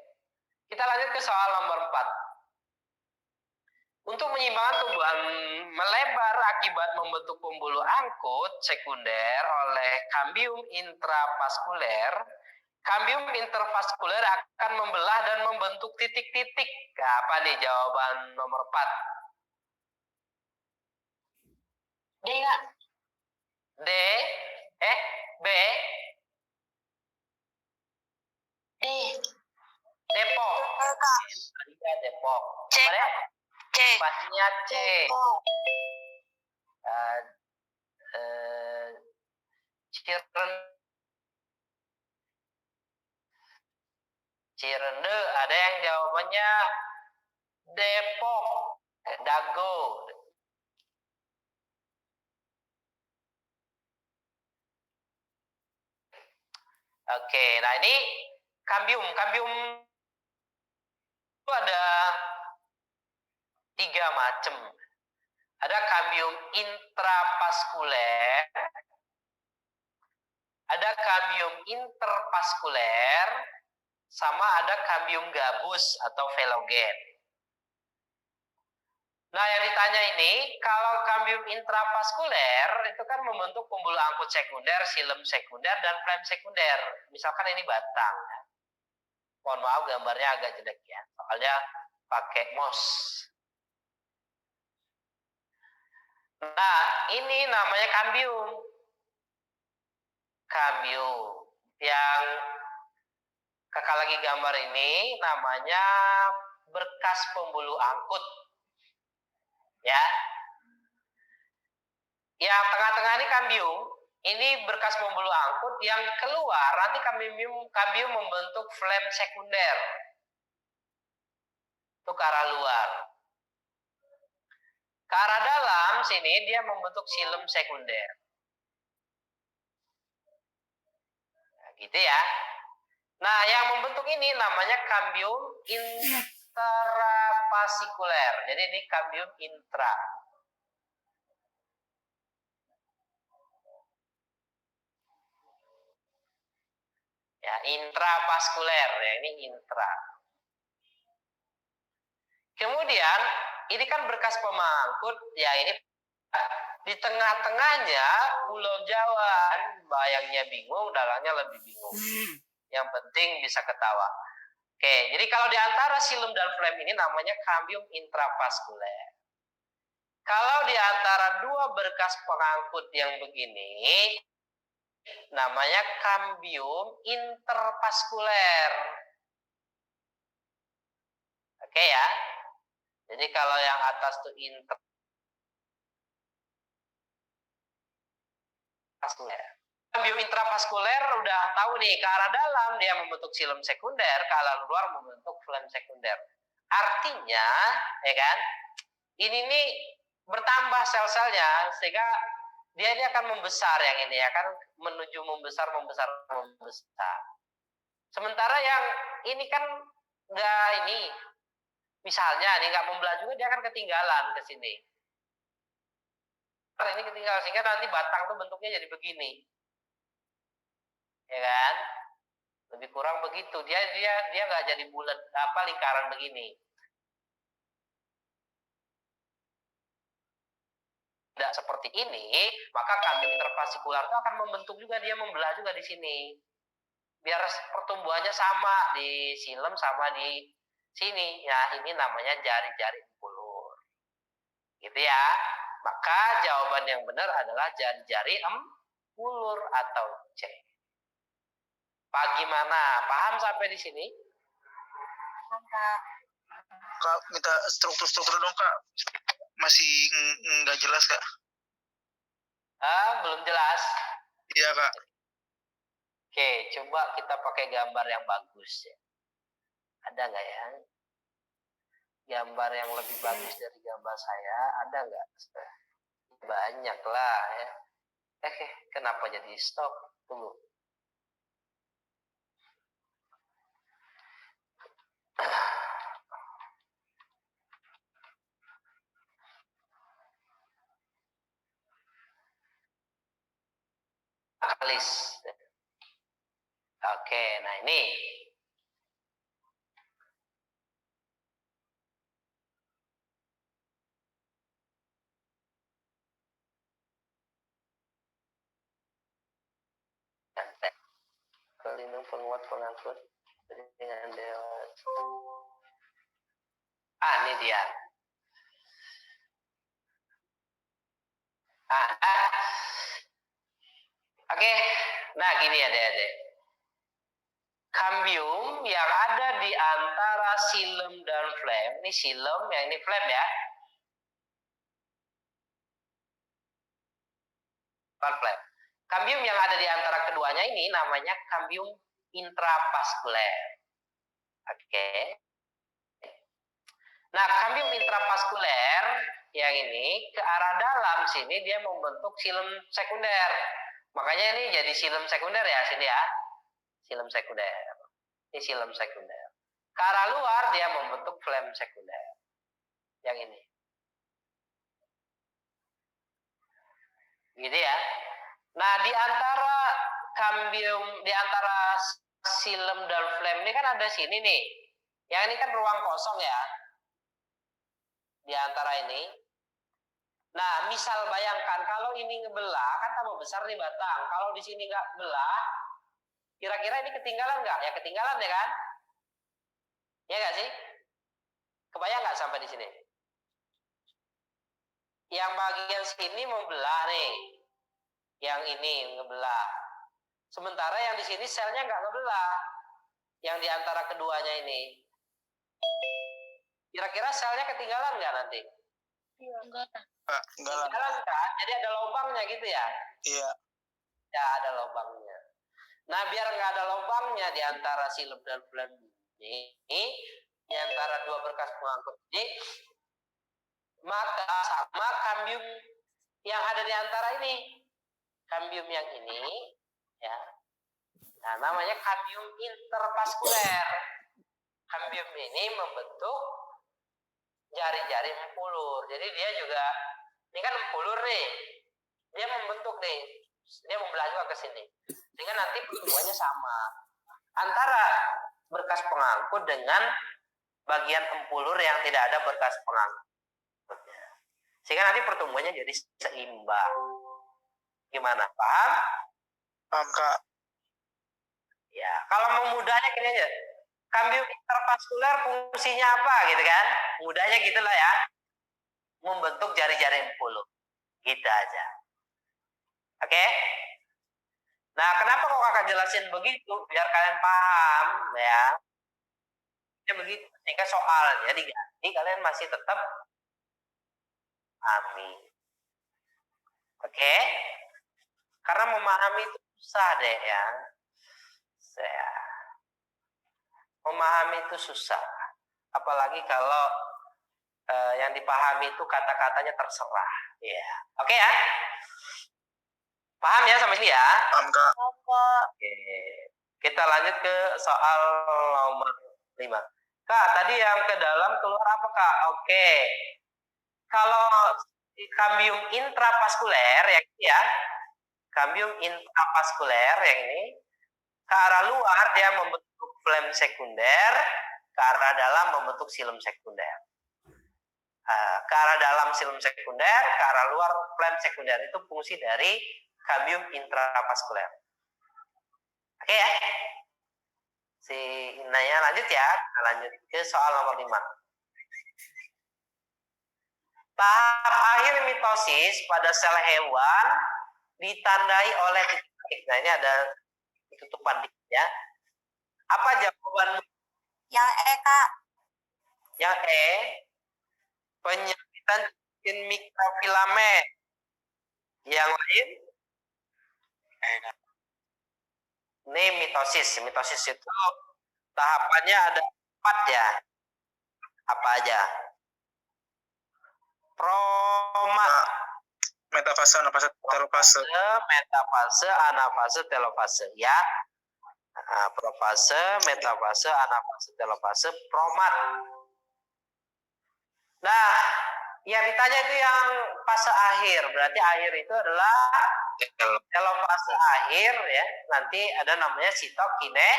Kita lanjut ke soal nomor 4. Untuk menyeimbangkan tumbuhan melebar akibat membentuk pembuluh angkut sekunder oleh kambium intravaskuler, kambium intervaskuler akan membelah dan membentuk titik-titik. Nah, apa nih jawaban nomor 4? D nggak? D, B, D. Depok. Tadinya Depok. C. C. Jawabannya C. Depok. Cirende, ada yang jawabannya Depok, Dago. Oke, nah ini kambium itu ada 3 macam. Ada kambium intravaskuler, ada kambium intervaskuler, sama ada kambium gabus atau velogen. Nah, yang ditanya ini, kalau kambium intravaskuler itu kan membentuk pembuluh angkut sekunder, silem sekunder, dan flem sekunder. Misalkan ini batang. Mohon maaf gambarnya agak jelek ya, soalnya pakai mouse. Nah, ini namanya kambium. Kambium. Yang kakak lagi gambar ini namanya berkas pembuluh angkut. Ya. Yang tengah-tengah ini kambium. Ini berkas pembuluh angkut, yang keluar nanti kambium membentuk flem sekunder. Itu ke arah luar. Ke arah dalam sini dia membentuk silem sekunder. Nah, gitu ya. Nah, yang membentuk ini namanya kambium intravasikuler. Jadi ini kambium intra. Ya, intravaskuler ya, ini intra. Kemudian ini kan berkas pemangkut, ya ini di tengah-tengahnya Pulau Jawa. Bayangnya bingung, dalangnya lebih bingung. Yang penting bisa ketawa. Oke, jadi kalau di antara silem dan flem ini namanya kambium intravaskuler. Kalau di antara dua berkas pengangkut yang begini, namanya kambium intervaskuler. Oke ya. Jadi kalau yang atas itu intravaskuler. Kambium intravaskuler udah tahu nih, ke arah dalam dia membentuk silem sekunder, ke arah luar membentuk flem sekunder. Artinya, ya kan, ini nih bertambah sel-selnya sehingga dia ini akan membesar, yang ini akan menuju membesar. Sementara yang ini kan nggak ini, misalnya nih nggak membelah juga, dia akan ketinggalan ke sini. Ini ketinggalan sehingga nanti batang tuh bentuknya jadi begini, ya kan? Lebih kurang begitu. Dia nggak jadi bulat lingkaran begini. Tidak seperti ini, maka kambium intervasikular itu akan membentuk juga, dia membelah juga di sini. biar pertumbuhannya sama di silem sama di sini. Ya, ini namanya jari-jari empulur. Gitu ya. Maka jawaban yang benar adalah jari-jari empulur atau C. Bagaimana? Paham sampai di sini? Kak, minta struktur dong, Kak. Masih nggak jelas, Kak. Belum jelas. Iya, Kak. Oke, coba kita pakai gambar yang bagus ya. Ada nggak ya? Gambar yang lebih bagus dari gambar saya, ada nggak? Banyak lah ya. Kenapa jadi stop? Tunggu. Alis. Oke, nah ini. Pelindung penguat pengangkut dengan dewas. Ini dia. Oke, nah gini adik-adik. Kambium yang ada di antara silem dan flem, ini silem, yang ini flem ya. Flem. Kambium yang ada di antara keduanya ini namanya kambium intravaskuler. Oke. Nah, kambium intravaskuler yang ini ke arah dalam sini dia membentuk silem sekunder. Makanya ini jadi silem sekunder ya sini ya. Silem sekunder. Ini silem sekunder. Ke arah luar dia membentuk flem sekunder. Yang ini. Gitu ya. Nah, di antara kambium, di antara silem dan flem ini kan ada sini nih. Yang ini kan ruang kosong ya. Di antara ini. Nah, misal bayangkan kalau ini ngebelah, kan tambah besar nih batang. Kalau di sini nggak belah, kira-kira ini ketinggalan nggak? Ya ketinggalan ya kan? Ya nggak sih? Kebayang nggak sampai di sini? Yang bagian sini membelah nih. Yang ini ngebelah. Sementara yang di sini selnya nggak ngebelah. Yang di antara keduanya ini. Kira-kira selnya ketinggalan nggak nanti? Enggak. Ketinggalan kan? Jadi ada lubangnya gitu ya? Iya. Ya, ada lubangnya. Nah, biar nggak ada lubangnya di antara silem dan flem ini, di antara dua berkas pengangkut ini, maka sama kambium yang ada di antara ini. Kambium yang ini, ya. Nah, namanya kambium intervaskuler. Kambium ini membentuk jari-jari empulur. Jadi dia juga, ini kan empulur nih. Dia membentuk nih. Dia membelah juga ke sini. Sehingga nanti pertumbuhannya sama. Antara berkas pengangkut dengan bagian empulur yang tidak ada berkas pengangkutnya. Sehingga nanti pertumbuhannya jadi seimbang. Gimana? Paham? Paham, Kak. Ya, kalau mau mudahnya gini aja. Kambium intervaskuler fungsinya apa gitu kan? Mudahnya gitulah ya. Membentuk jari-jari empulur. Gitu aja. Oke? Nah, kenapa kok kakak jelasin begitu? Biar kalian paham ya. Ya begitu. Sehingga soalnya diganti kalian masih tetap pahami. Oke? Karena memahami itu susah deh ya. Memahami itu susah. Apalagi kalau yang dipahami itu kata-katanya terserah. Ya. Oke ya? Paham ya sampai sini ya? Paham, Kak. Oke. Kita lanjut ke soal nomor 5. Kak, tadi yang ke dalam keluar apa, Kak? Oke. Kalau kambium intravaskuler yang ini ya. Kambium intravaskuler yang ini ke arah luar dia membentuk flem sekunder, ke arah dalam membentuk silem sekunder. Ke arah dalam silem sekunder, ke arah luar flem sekunder. Itu fungsi dari kambium intravaskuler. Oke ya? si Inaya lanjut ya. Kita lanjut ke soal nomor 5. Tahap akhir mitosis pada sel hewan ditandai oleh titik. Nah, ini ada tutupan dikit ya. Apa jawaban? Yang E, Kak. Yang E, penyempitan cincin mikrofilamen. Yang lain? Ini mitosis. Mitosis itu tahapannya ada 4 ya. Apa aja? Metafase, anafase, telofase. Metafase, anafase, telofase ya. Nah, profase, metafase, anafase, telofase, promat. Nah, yang ditanya itu yang fase akhir. Berarti akhir itu adalah telofase akhir ya. Nanti ada namanya sitokinesis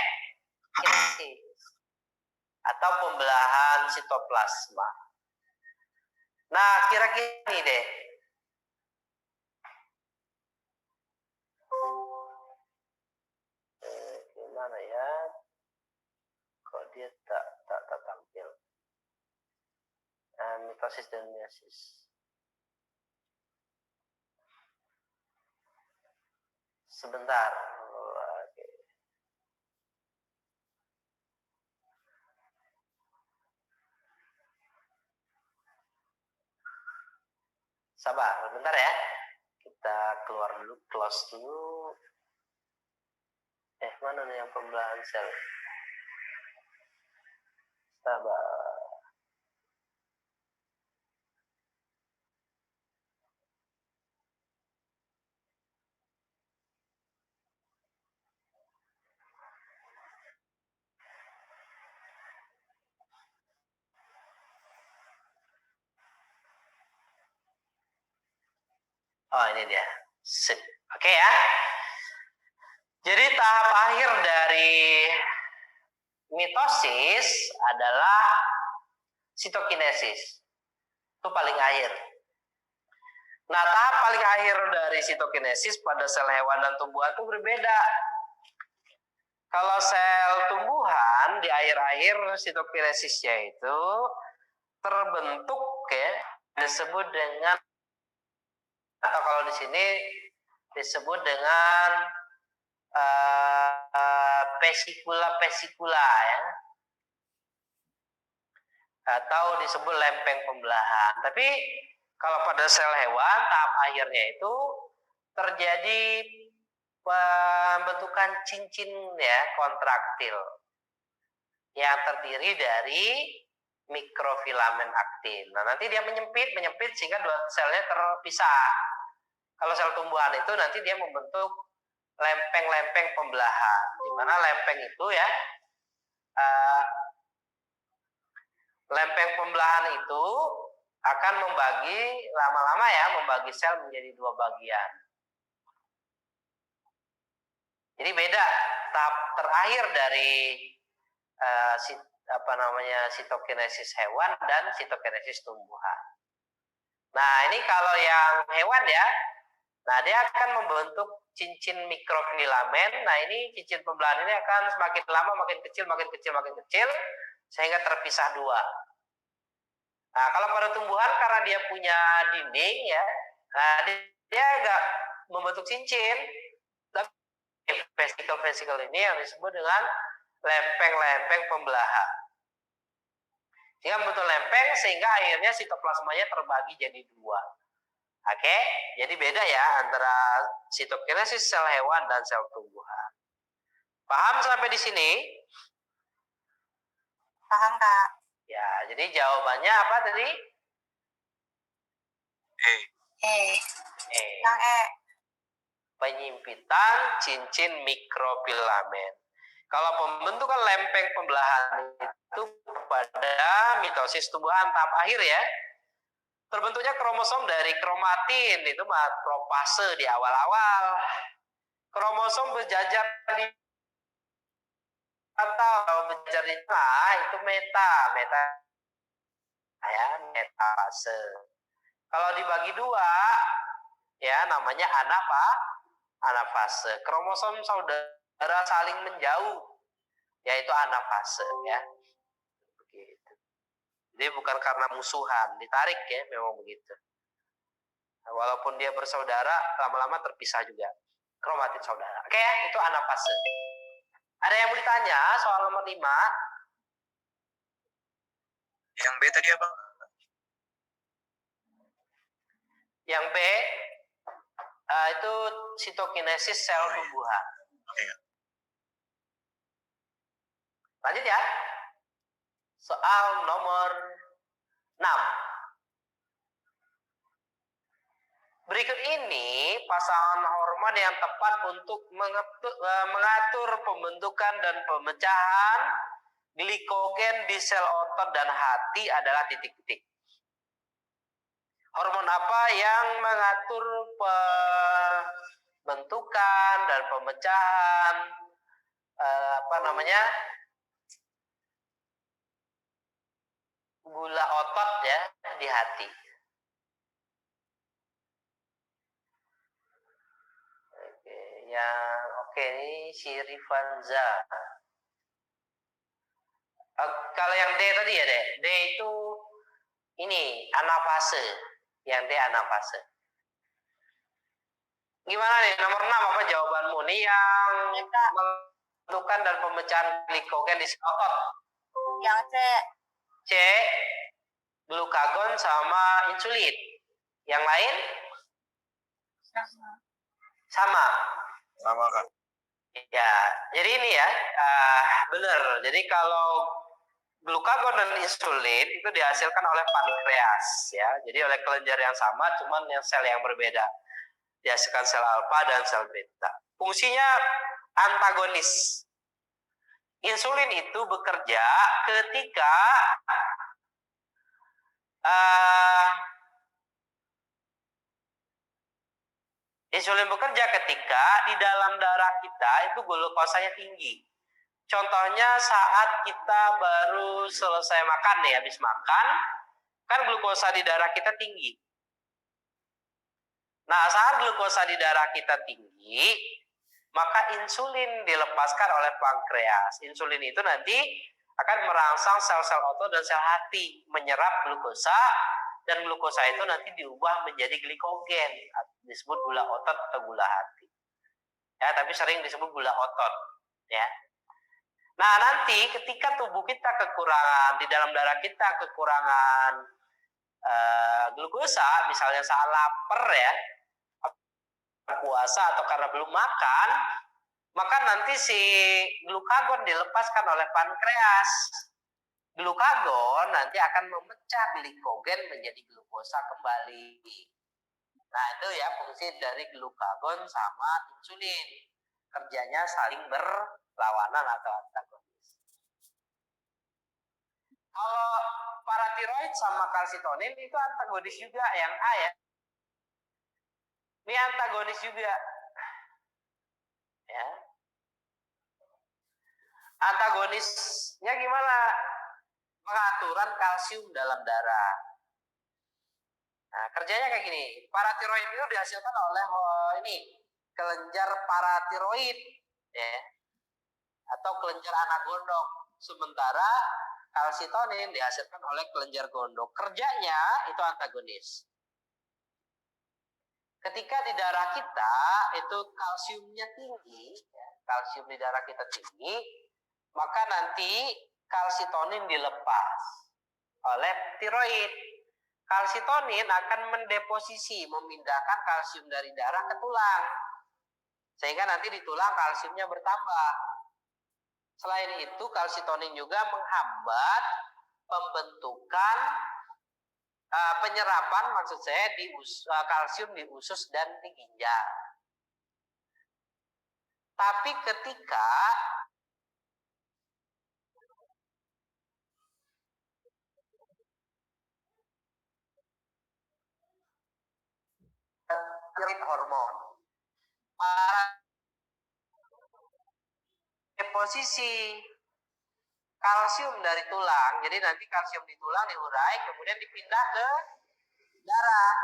atau pembelahan sitoplasma. Nah, kira-kira ini deh. Gimana ya? Kok dia tak tampil? Mitosis dan meiosis. Sebentar. Oke. Sabar, bentar ya. Kita keluar dulu, close dulu. Mana nih yang pembelahan sel? Sabar. Oh, ini dia. Sip. Oke ya. Jadi tahap akhir dari mitosis adalah sitokinesis. Itu paling akhir. Nah, tahap paling akhir dari sitokinesis pada sel hewan dan tumbuhan itu berbeda. Kalau sel tumbuhan di akhir-akhir sitokinesisnya itu terbentuk ya, disebut dengan, atau kalau di sini disebut dengan pesikula ya, atau disebut lempeng pembelahan. Tapi kalau pada sel hewan tahap akhirnya itu terjadi pembentukan cincin ya kontraktil yang terdiri dari mikrofilamen aktin. Nah, nanti dia menyempit sehingga dua selnya terpisah. Kalau sel tumbuhan itu nanti dia membentuk lempeng-lempeng pembelahan, di mana lempeng itu ya lempeng pembelahan itu akan membagi lama-lama ya, membagi sel menjadi 2 bagian. Jadi beda tahap terakhir dari sitokinesis hewan dan sitokinesis tumbuhan. Nah, ini kalau yang hewan ya, nah dia akan membentuk cincin mikrofilamen. Nah, ini cincin pembelahan ini akan semakin lama makin kecil sehingga terpisah 2. Nah, kalau pada tumbuhan karena dia punya dinding ya, nah dia agak membentuk cincin. Vesikel ini yang disebut dengan lempeng-lempeng pembelahan. Dia membentuk lempeng sehingga akhirnya sitoplasmanya terbagi jadi 2. Oke, jadi beda ya antara sitokinesis sel hewan dan sel tumbuhan. Paham sampai di sini? Paham, Kak. Ya, jadi jawabannya apa tadi? Yang E. Penyimpitan cincin mikrofilamen. Kalau pembentukan lempeng pembelahan itu pada mitosis tumbuhan tahap akhir ya, terbentuknya kromosom dari kromatin, itu profase di awal-awal. Kromosom berjajar di atau berjajar di tengah itu meta ya, metafase. Kalau dibagi 2 ya namanya anafase. Kromosom saudara saling menjauh. yaitu anafase ya. Begitu. Jadi bukan karena musuhan, ditarik ya, memang begitu. Nah, walaupun dia bersaudara, lama-lama terpisah juga. Kromatin saudara. Oke, itu anafase. Ada yang mau ditanya soal nomor 5? Yang B tadi apa? Yang B itu sitokinesis sel tumbuhan. Iya. Lanjut ya. Soal nomor 6. Berikut ini pasangan hormon yang tepat untuk mengatur pembentukan dan pemecahan glikogen di sel otot dan hati adalah titik-titik. Hormon apa yang mengatur pembentukan dan pemecahan gula otot ya di hati? Ini si Rifanza. Kalau yang D tadi ya D itu ini anafase. Yang D anafase. Gimana nih nomor 6 apa jawabanmu? Nih yang pembentukan dan pemecahan glikogen di sel otot. Yang C. Glukagon sama insulin. Yang lain? Sama. Sama kan? Ya, jadi ini ya, benar. Jadi kalau glukagon dan insulin itu dihasilkan oleh pankreas ya. Jadi oleh kelenjar yang sama, cuman yang sel yang berbeda. Dihasilkan sel alfa dan sel beta. Fungsinya antagonis. Insulin itu bekerja ketika insulin bekerja ketika di dalam darah kita itu glukosanya tinggi. Contohnya saat kita baru selesai makan nih, habis makan, kan glukosa di darah kita tinggi. Nah, saat glukosa di darah kita tinggi, maka insulin dilepaskan oleh pankreas. Insulin itu nanti akan merangsang sel-sel otot dan sel hati menyerap glukosa, dan glukosa itu nanti diubah menjadi glikogen, disebut gula otot atau gula hati. Ya, tapi sering disebut gula otot, ya. Nah, nanti ketika tubuh kita kekurangan, di dalam darah kita kekurangan glukosa, misalnya saat lapar ya, puasa atau karena belum makan, maka nanti si glukagon dilepaskan oleh pankreas. Glukagon nanti akan memecah glikogen menjadi glukosa kembali. Nah, itu ya fungsi dari glukagon sama insulin. Kerjanya saling berlawanan atau antagonis. Kalau paratiroid sama kalsitonin itu antagonis juga, yang A ya. Ini antagonis juga. Ya. Antagonisnya gimana? Pengaturan kalsium dalam darah. Nah, kerjanya kayak gini. Paratiroid itu dihasilkan oleh kelenjar paratiroid, ya, atau kelenjar anak gondok. Sementara kalsitonin dihasilkan oleh kelenjar gondok. Kerjanya itu antagonis. Ketika di darah kita itu kalsiumnya tinggi, ya, kalsium di darah kita tinggi, maka nanti kalsitonin dilepas oleh tiroid. Kalsitonin akan mendeposisi, memindahkan kalsium dari darah ke tulang, sehingga nanti di tulang kalsiumnya bertambah. Selain itu, kalsitonin juga menghambat pembentukan penyerapan, maksud saya, kalsium di usus dan di ginjal. Tapi ketika tiroid hormon deposisi kalsium dari tulang, jadi nanti kalsium di tulang diurai kemudian dipindah ke darah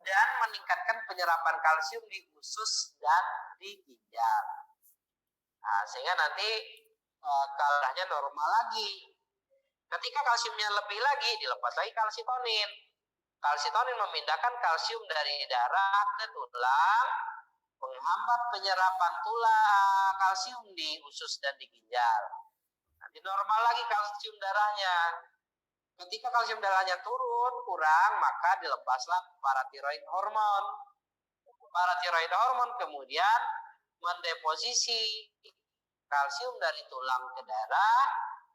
dan meningkatkan penyerapan kalsium di usus dan di ginjal. Nah, sehingga nanti kadarnya normal lagi. Ketika kalsiumnya lebih lagi, dilepas lagi kalsitonin. Kalsitonin memindahkan kalsium dari darah ke tulang, menghambat penyerapan kalsium di usus dan di ginjal. Nanti normal lagi kalsium darahnya. Ketika kalsium darahnya turun, kurang, maka dilepaslah paratiroid hormon. Paratiroid hormon kemudian mendeposisi kalsium dari tulang ke darah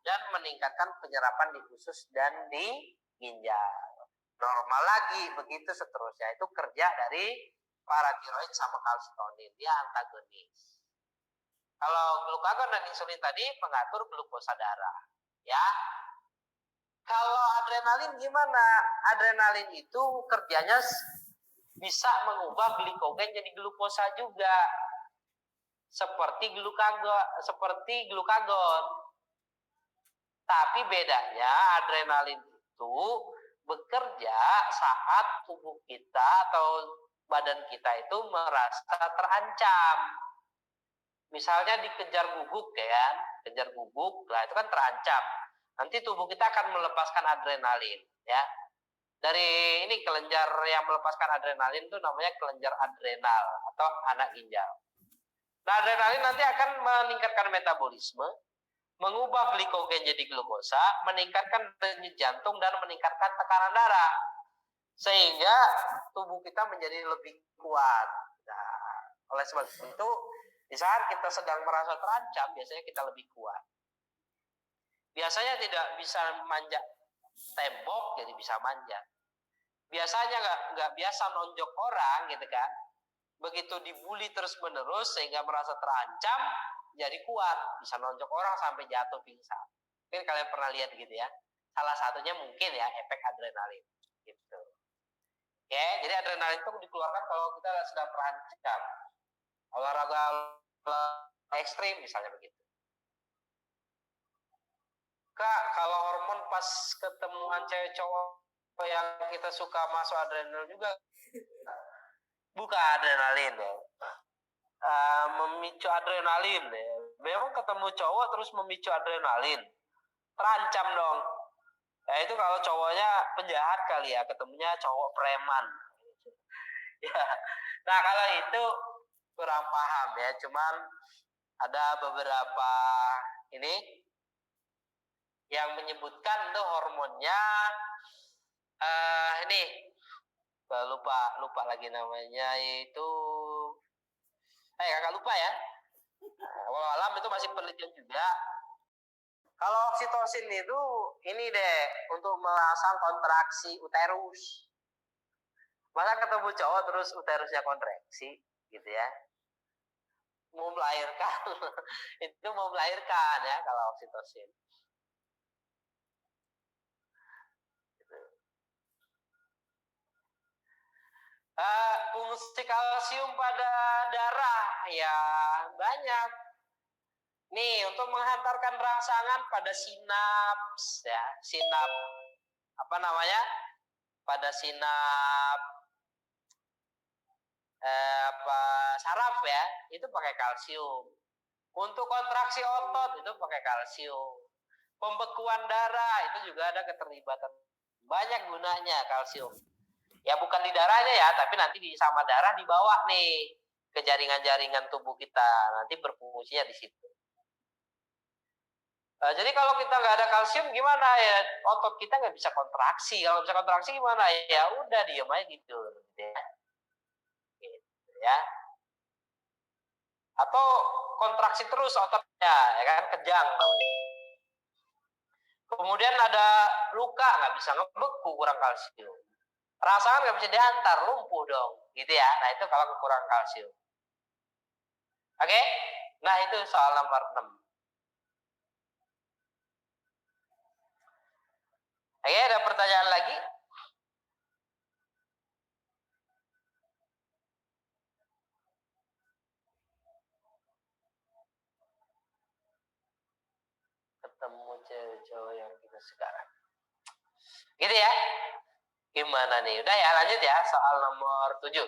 dan meningkatkan penyerapan di usus dan di ginjal. Normal lagi, begitu seterusnya. Itu kerja dari paratiroid sama kalsitonin, dia antagonis. Kalau glukagon dan insulin tadi mengatur glukosa darah, ya. Kalau adrenalin gimana? Adrenalin itu kerjanya bisa mengubah glikogen jadi glukosa juga, seperti glukagon. Tapi bedanya adrenalin itu bekerja saat tubuh kita atau badan kita itu merasa terancam. Misalnya dikejar guguk ya, kejar guguk, lah itu kan terancam. Nanti tubuh kita akan melepaskan adrenalin, ya. Dari ini kelenjar yang melepaskan adrenalin itu namanya kelenjar adrenal atau anak ginjal. Nah, adrenalin nanti akan meningkatkan metabolisme, mengubah glikogen jadi glukosa, meningkatkan denyut jantung dan meningkatkan tekanan darah, sehingga tubuh kita menjadi lebih kuat. Nah, oleh sebab itu, di saat kita sedang merasa terancam, biasanya kita lebih kuat. Biasanya tidak bisa manjat tembok, jadi bisa manjat. Biasanya nggak biasa nonjok orang, gitu kan? Begitu dibully terus-menerus sehingga merasa terancam, jadi kuat, bisa nonjok orang sampai jatuh pingsan. Mungkin kalian pernah lihat gitu ya. Salah satunya mungkin ya efek adrenalin gitu. Oke, jadi adrenalin itu dikeluarkan kalau kita sedang terancam. Olahraga ekstrim misalnya begitu. Kak, kalau hormon pas ketemuan cewek cowok yang kita suka masuk adrenalin juga, bukan adrenalin ya. Memicu adrenalin ya. Memang ketemu cowok terus memicu adrenalin, terancam dong. Ya itu kalau cowoknya penjahat kali ya, ketemunya cowok preman. Ya. Nah kalau itu kurang paham ya, cuman ada beberapa ini yang menyebutkan itu hormonnya ini lupa lagi namanya, itu kakak lupa ya. Alam itu masih penelitian juga. Kalau oksitosin itu ini deh untuk merangsang kontraksi uterus. Masa ketemu cowok terus uterusnya kontraksi gitu ya, mau melahirkan. Itu mau melahirkan ya kalau oksitosin. Fungsi kalsium pada darah ya banyak. Nih, untuk menghantarkan rangsangan pada sinaps ya, pada sinap saraf ya, itu pakai kalsium. Untuk kontraksi otot itu pakai kalsium. Pembekuan darah itu juga ada keterlibatan, banyak gunanya kalsium. Ya bukan di darahnya ya, tapi nanti sama darah dibawa nih ke jaringan-jaringan tubuh kita, nanti berfungsinya di situ. Jadi kalau kita nggak ada kalsium gimana ya, otot kita nggak bisa kontraksi. Kalau bisa kontraksi gimana ya, udah diem aja gitu ya. Gitu ya. Atau kontraksi terus ototnya ya kan, kejang namanya. Kemudian ada luka, nggak bisa ngebeku, kurang kalsium. Rangsangan nggak bisa diantar, lumpuh dong, gitu ya. Nah itu kalau kekurangan kalsium. Oke, nah itu soal nomor 6. Oke, ada pertanyaan lagi? Ketemu cewek-cewek yang kita sekarang. Gitu ya. Gimana nih? Udah ya, lanjut ya soal nomor 7.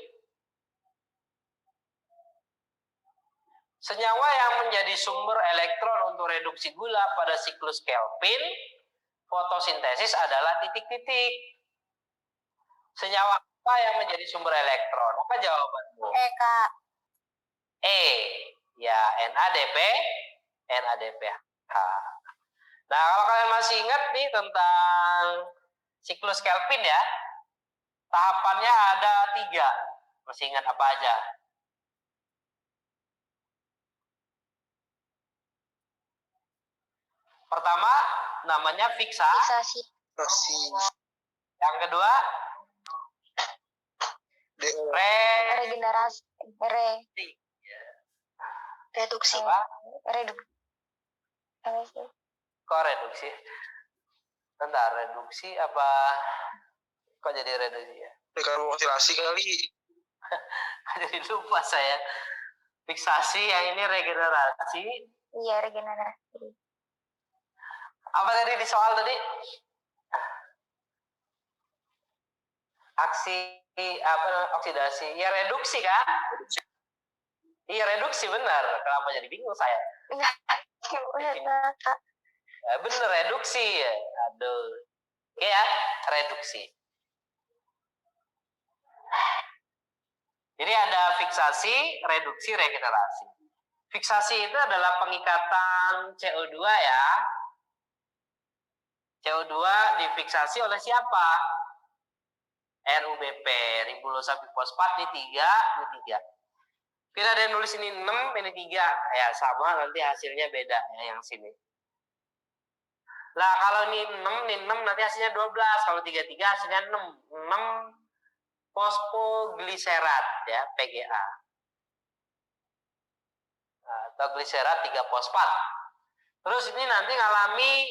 Senyawa yang menjadi sumber elektron untuk reduksi gula pada siklus Kelvin fotosintesis adalah titik-titik. Senyawa apa yang menjadi sumber elektron? Apa jawabanmu? Kak. E. Ya, NADPH. Nah, kalau kalian masih ingat nih tentang siklus Kelvin ya, tahapannya ada 3. Masih ingat apa aja? Pertama, namanya Fiksasi. Yang kedua, Regenerasi. Reduksi. Apa? Kok reduksi? Bentar, reduksi apa? Kok jadi reduksi ya? Dekarboksilasi kali. Jadi lupa saya. Fiksasi, yang ini regenerasi. Iya, regenerasi. Apa tadi di soal tadi? Aksi oksidasi? Ya reduksi kan? Iya reduksi benar. Kenapa jadi bingung saya? Bener reduksi ya. Aduh. Oke ya, reduksi. Jadi ada fiksasi, reduksi, regenerasi. Fiksasi itu adalah pengikatan CO2 ya. CO2 difiksasi oleh siapa? RUBP, ribulosa bifosfat, ini 3. Kita ada yang nulis ini 6, ini 3. Ya sama, nanti hasilnya beda ya yang sini. Nah kalau ini 6 nanti hasilnya 12. Kalau 3 hasilnya 6. 6 fosfogliserat ya, PGA. Atau gliserat 3 fosfat. Terus ini nanti ngalami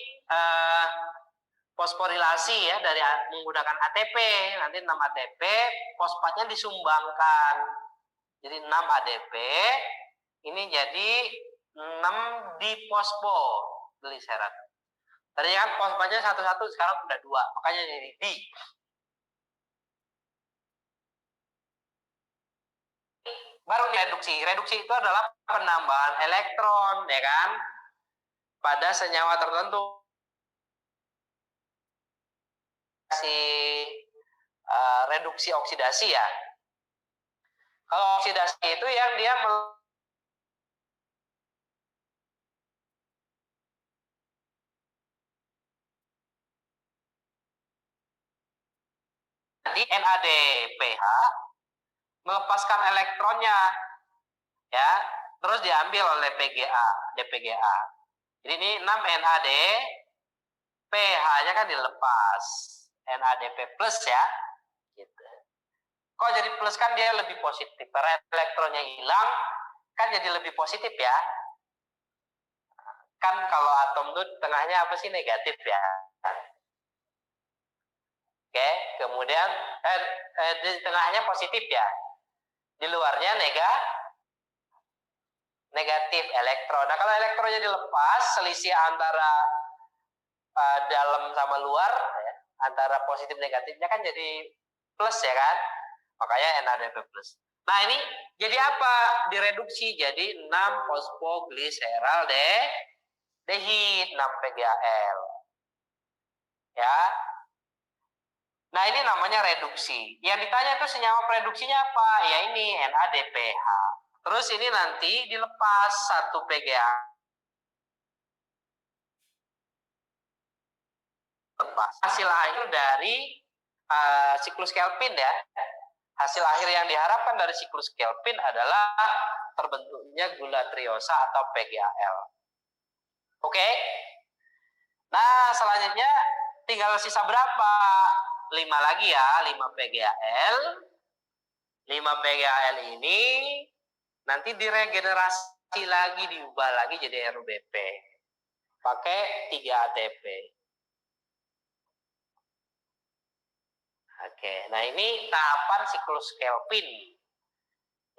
fosforilasi ya dari menggunakan ATP. Nanti 6 ATP, fosfatnya disumbangkan. Jadi 6 ADP, ini jadi 6 difosfogliserat. Tadi kan fosfatnya 1, sekarang udah 2, makanya jadi D. Baru reduksi. Reduksi itu adalah penambahan elektron, ya kan, pada senyawa tertentu. Reduksi oksidasi ya. Kalau oksidasi itu yang dia nanti NADPH melepaskan elektronnya ya, terus diambil oleh DPGA. Jadi ini 6 NAD, pH-nya kan dilepas, NADP plus ya, gitu. Kok jadi plus kan dia lebih positif, karena elektronnya hilang kan jadi lebih positif ya. Kan kalau atom itu tengahnya apa sih, negatif ya. Oke, kemudian di tengahnya positif ya, di luarnya negatif elektron. Nah kalau elektronnya dilepas, selisih antara dalam sama luar ya, antara positif negatifnya kan jadi plus ya kan, makanya NADP plus. Nah ini jadi apa? Direduksi jadi 6 fosfogliseral dehid, 6 PGAL ya. Nah ini namanya reduksi. Yang ditanya itu senyawa reduksinya apa? Ya ini NADPH. Terus ini nanti dilepas 1 PGA. Lepas. Hasil akhir dari siklus Kelvin ya. Hasil akhir yang diharapkan dari siklus Kelvin adalah terbentuknya gula triosa atau PGAL. Oke? Nah selanjutnya tinggal sisa berapa? 5 lagi ya, 5 PGAL. 5 PGAL ini nanti diregenerasi lagi, diubah lagi jadi RUBP. Pakai 3 ATP. Oke, nah ini tahapan siklus Kelvin.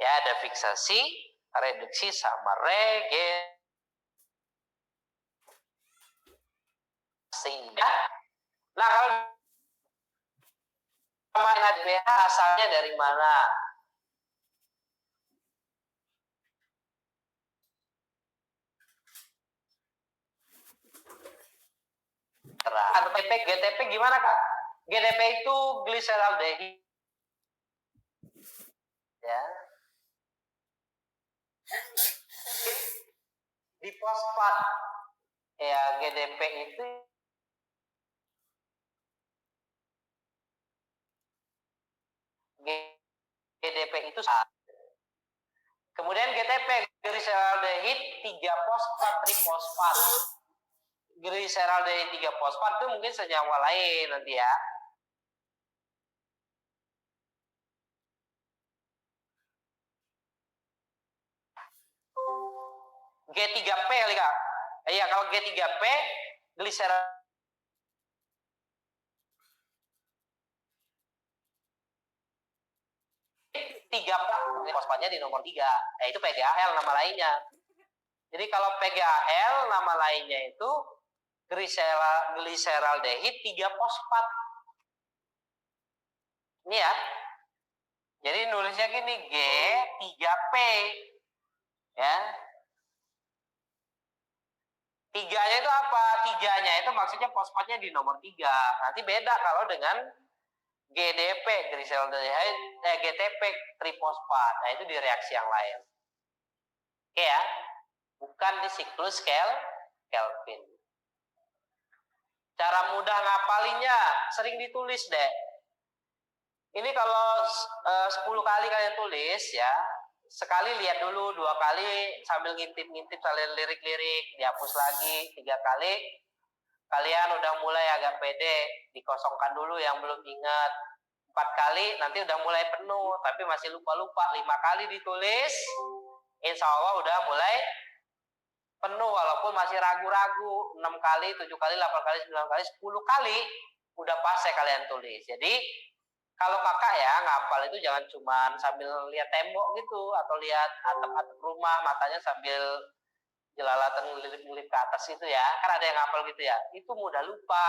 Ya, ada fiksasi, reduksi sama sehingga nah kalau NADPH asalnya dari mana? GTP gimana Kak? GTP itu gliseraldehid. Ya. Di fosfat ya GDP itu GDP itu kemudian GTP gliseraldehid 3 fosfat trifosfat. Gliseraldehid 3 fosfat itu mungkin senyawa lain nanti ya. G3P kali Kak. Iya, kalau G3P gliseraldehid 3 fosfatnya di nomor 3. Nah, itu PGAL nama lainnya. Jadi kalau PGAL nama lainnya itu gliseraldehid 3 fosfat. Ini ya. Jadi nulisnya gini G3P. Ya. 3-nya itu apa? 3-nya itu maksudnya fosfatnya di nomor 3. Nanti beda kalau dengan GDP, gliseraldehid, GTP, trifosfat. Nah, itu di reaksi yang lain. Oke ya. Bukan di siklus Kelvin. Cara mudah ngapalinnya, sering ditulis deh. Ini kalau 10 kali kalian tulis ya, sekali lihat dulu, 2 kali sambil ngintip-ngintip sambil lirik-lirik, dihapus lagi, 3 kali. Kalian udah mulai agak pede, dikosongkan dulu yang belum ingat. 4 kali nanti udah mulai penuh, tapi masih lupa-lupa. 5 kali ditulis, insya Allah udah mulai penuh, walaupun masih ragu-ragu. 6 kali, 7 kali, 8 kali, 9 kali, 10 kali udah pas kalian tulis. Jadi kalau kakak ya ngapal itu jangan cuma sambil lihat tembok gitu atau lihat atap-atap rumah matanya sambil jelalatan ngelilip-ngelip ke atas itu ya. Kan ada yang ngapal gitu ya. Itu mudah lupa.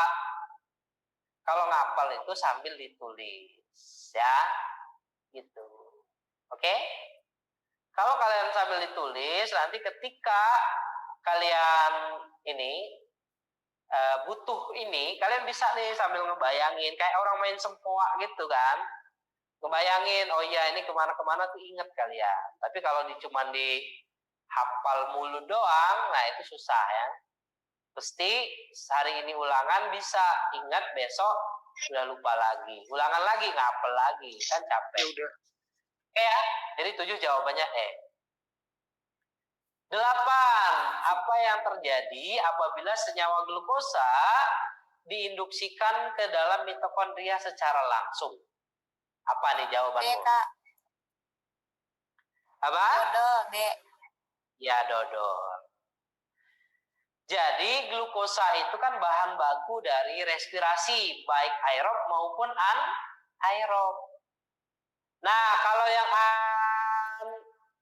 Kalau ngapal itu sambil ditulis ya. Gitu. Oke? Kalau kalian sambil ditulis, nanti ketika kalian ini butuh ini, kalian bisa nih sambil ngebayangin kayak orang main sempoa gitu kan, ngebayangin oh iya ini kemana-kemana tuh inget kalian. Tapi kalau cuman di hafal mulut doang, nah itu susah ya. Pasti hari ini ulangan bisa ingat, besok sudah lupa lagi, ulangan lagi ngapel lagi kan capek. Udah. Ya, jadi 7 jawabannya E. 8. Apa yang terjadi apabila senyawa glukosa diinduksikan ke dalam mitokondria secara langsung? Apa nih jawabanmu? Kak. Apa? Dodol, D. Ya, dodol. Jadi glukosa itu kan bahan baku dari respirasi, baik aerob maupun anaerob. Nah, kalau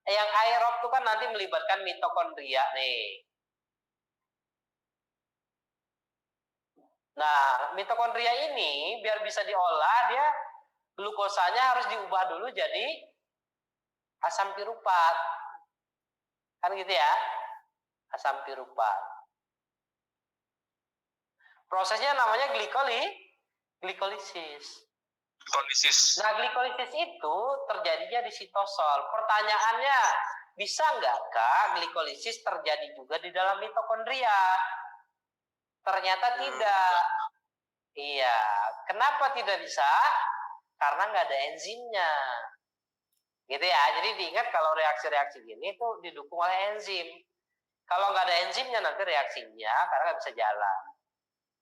yang aerob itu kan nanti melibatkan mitokondria nih. Nah, mitokondria ini biar bisa diolah, dia glukosanya harus diubah dulu jadi asam piruvat. Kan gitu ya? Asam piruvat. Prosesnya namanya glikolisis. Nah, glikolisis itu terjadinya di sitosol. Pertanyaannya, bisa nggak Kak glikolisis terjadi juga di dalam mitokondria? Ternyata tidak. Iya. Kenapa tidak bisa? Karena nggak ada enzimnya. Gitu ya. Jadi diingat kalau reaksi-reaksi gini itu didukung oleh enzim. Kalau nggak ada enzimnya nanti reaksinya karena nggak bisa jalan.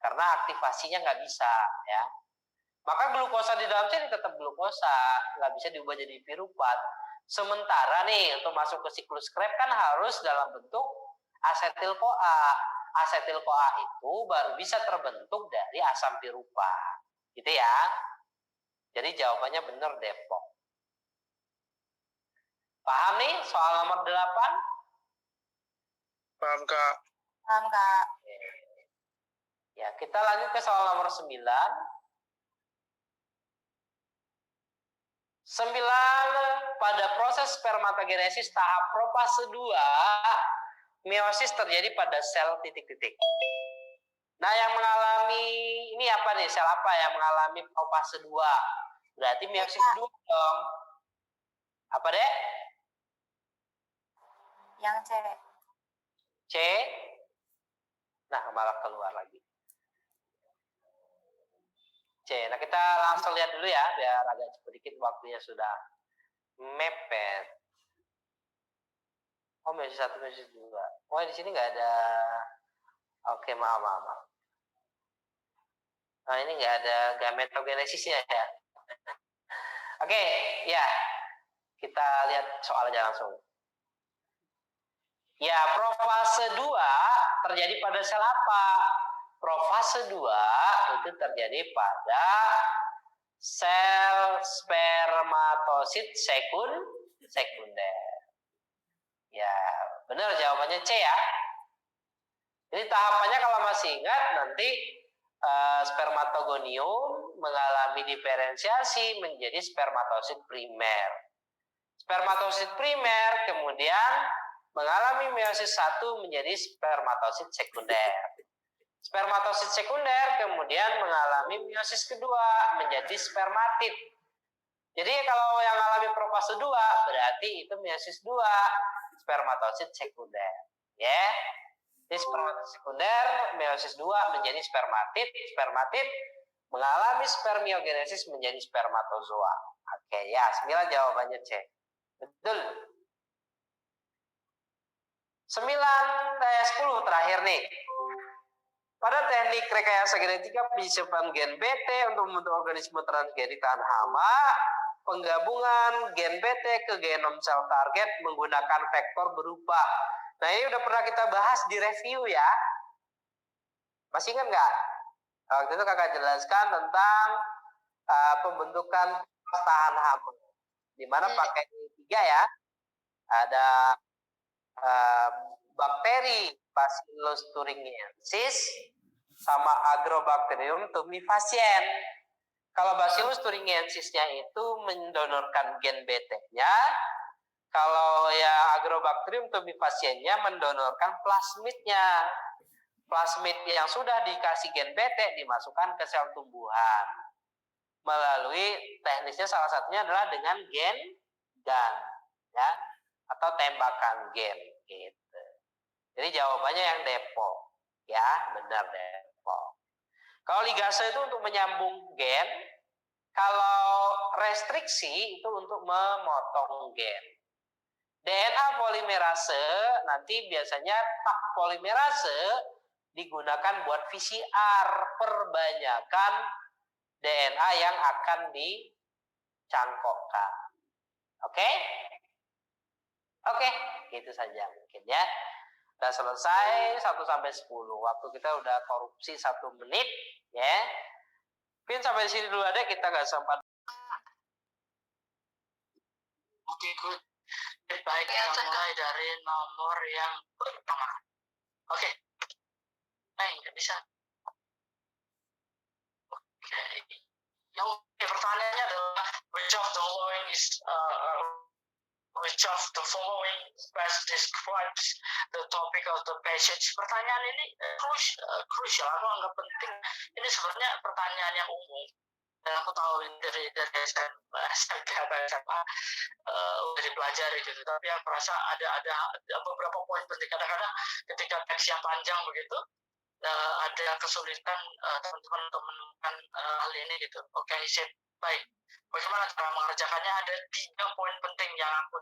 Karena aktivasinya nggak bisa ya. Maka glukosa di dalam sini tetap glukosa, nggak bisa diubah jadi piruvat. Sementara nih untuk masuk ke siklus Krebs kan harus dalam bentuk asetil-CoA. Asetil-CoA itu baru bisa terbentuk dari asam piruvat. Gitu ya. Jadi jawabannya benar Depok. Paham nih soal nomor 8? Paham Kak. Paham, Kak. Ya, kita lanjut ke soal nomor 9. 9, pada proses spermatogenesis tahap profase 2, meiosis terjadi pada sel titik-titik. Nah, yang mengalami ini apa nih? Sel apa yang mengalami profase 2? Berarti meiosis 2 dong. Apa deh? Yang C. C. Nah, malah keluar lagi. C. Nah, kita langsung lihat dulu ya, biar agak sedikit waktunya sudah mepet. Oh, meiosis 1, meiosis 2. Oh, di sini nggak ada. Oke, maaf. Nah, ini nggak ada gametogenesisnya ya. Oke, ya. Kita lihat soalnya langsung. Ya, profase 2 terjadi pada sel apa? Profase 2 itu terjadi pada sel spermatosit sekunder. Ya, benar jawabannya C ya. Jadi tahapannya kalau masih ingat nanti spermatogonium mengalami diferensiasi menjadi spermatosit primer. Spermatosit primer kemudian mengalami meiosis 1 menjadi spermatosit sekunder. Spermatosit sekunder kemudian mengalami meiosis kedua menjadi spermatid. Jadi kalau yang mengalami profase 2 berarti itu meiosis 2 spermatosit sekunder. Ya. Jadi spermatosit sekunder meiosis 2 menjadi spermatid, spermatid mengalami spermiogenesis menjadi spermatozoa. Oke, ya, 9 jawabannya C. Betul. 10 terakhir nih. Pada teknik rekayasa genetika penyisipan gen BT untuk membentuk organisme transgen di tahan hama, penggabungan gen BT ke genom sel target menggunakan vektor berupa. Nah, ini udah pernah kita bahas di review ya. Masih ingat nggak? Waktu itu kakak jelaskan tentang pembentukan tahan hama. Di mana pakai 3 ya. Ada bakteri Bacillus thuringiensis sama Agrobacterium tumefaciens. Kalau Bacillus thuringiensisnya itu mendonorkan gen BT-nya, kalau ya Agrobacterium tumefaciensnya mendonorkan plasmidnya. Plasmid yang sudah dikasih gen BT dimasukkan ke sel tumbuhan. Melalui teknisnya salah satunya adalah dengan gen gun, ya, atau tembakan gen gitu. Jadi jawabannya yang Depok, ya, benar Depok. Kalau ligase itu untuk menyambung gen, kalau restriksi itu untuk memotong gen. DNA polimerase nanti biasanya tak polimerase digunakan buat PCR, perbanyakan DNA yang akan dicangkokkan. Oke? Oke, gitu saja mungkin ya. Udah selesai 1 sampai 10. Waktu kita udah korupsi 1 menit ya. Mungkin sampai sini dulu ada, kita nggak sempat. Oke, good. Baik, kita mulai dari nomor yang pertama. Oke. Nggak bisa. Oke. Yang pertanyaannya adalah which of the following best describes the topic of the passage. Pertanyaan ini crucial, aku anggap penting. Ini sebenarnya pertanyaan yang umum. Dan aku tahu dari SMK atau SMA udah dipelajari gitu. Tapi aku rasa ada beberapa poin penting. Kadang-kadang ketika teks yang panjang begitu, ada kesulitan teman-teman untuk menemukan hal ini gitu. Oke, sip. Baik. Bagaimana cara mengerjakannya? Ada 3 poin penting yang aku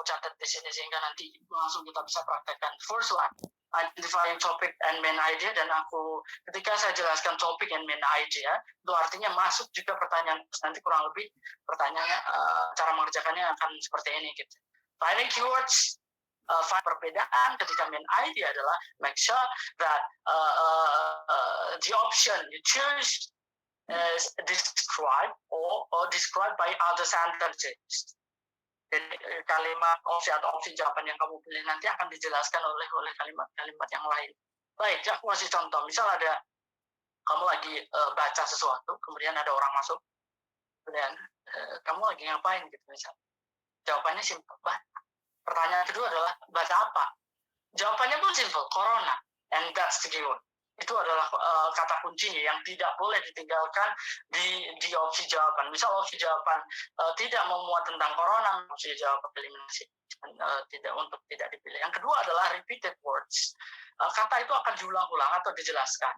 catat di sini sehingga nanti langsung kita bisa praktekkan. First one, identifying topic and main idea, dan ketika saya jelaskan topic and main idea, itu artinya masuk juga pertanyaan, nanti kurang lebih pertanyaannya cara mengerjakannya akan seperti ini gitu. Finding keywords, perbedaan ketika main idea adalah make sure that the option you choose is described or described by other sentences. Jadi kalimat opsi jawaban yang kamu pilih nanti akan dijelaskan oleh kalimat-kalimat yang lain. Baik, aku kasih contoh. Misal ada kamu lagi baca sesuatu, kemudian ada orang masuk, kemudian kamu lagi ngapain gitu misal. Jawabannya simpel, baca. Pertanyaan kedua adalah baca apa? Jawabannya pun simpel, corona, and that's the keyword. Itu adalah kata kuncinya yang tidak boleh ditinggalkan di opsi jawaban. Misal opsi jawaban tidak memuat tentang corona, opsi jawaban eliminasi tidak dipilih. Yang kedua adalah repeated words. Kata itu akan diulang-ulang atau dijelaskan.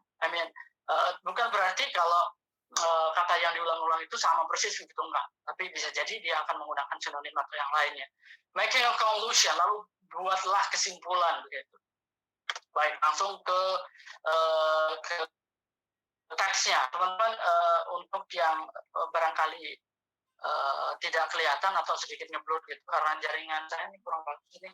Bukan berarti kalau kata yang diulang-ulang itu sama persis gitu, enggak. Tapi bisa jadi dia akan menggunakan sinonim atau yang lainnya. Making a conclusion, lalu buatlah kesimpulan begitu. Baik, langsung ke teksnya, teman-teman. Untuk yang barangkali tidak kelihatan atau sedikit ngeblur gitu karena jaringan saya ini kurang bagus ini.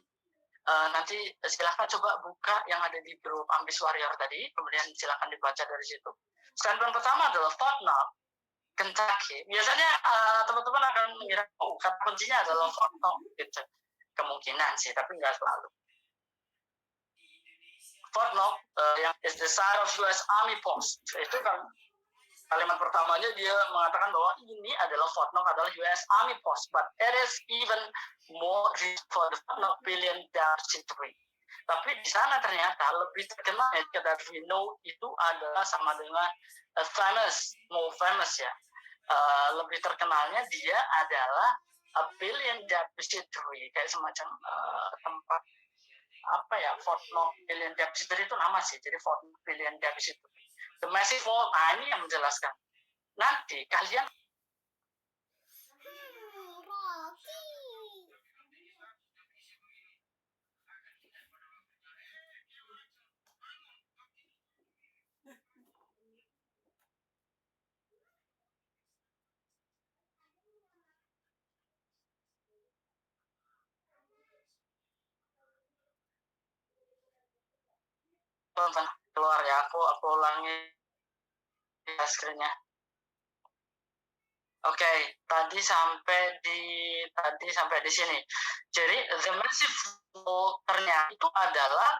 Nanti silahkan coba buka yang ada di grup Ambis Warrior tadi, kemudian silahkan dibaca dari situ. Statement pertama adalah Fort Knox, Kentucky. Biasanya teman-teman akan mengira kata kuncinya adalah Fort Knox gitu. Kemungkinan sih, tapi nggak selalu. Fort Knox yang is the site of US Army Post. Itu kan kalimat pertamanya dia mengatakan bahwa ini adalah Fort Knox adalah US Army Post, but it is even more for the Fort Knox billion territory. Tapi di sana ternyata lebih terkenal that we know itu adalah sama dengan more famous ya. Lebih terkenalnya dia adalah a billion depository, kayak semacam tempat apa ya, Fort Knox billion depository itu nama sih, jadi Fort Knox billion depository. The massive vault, ini yang menjelaskan. Nanti kalian keluar ya, aku ulangi screen-nya. Oke, tadi sampai di sini. Jadi the massive vault ternyata itu adalah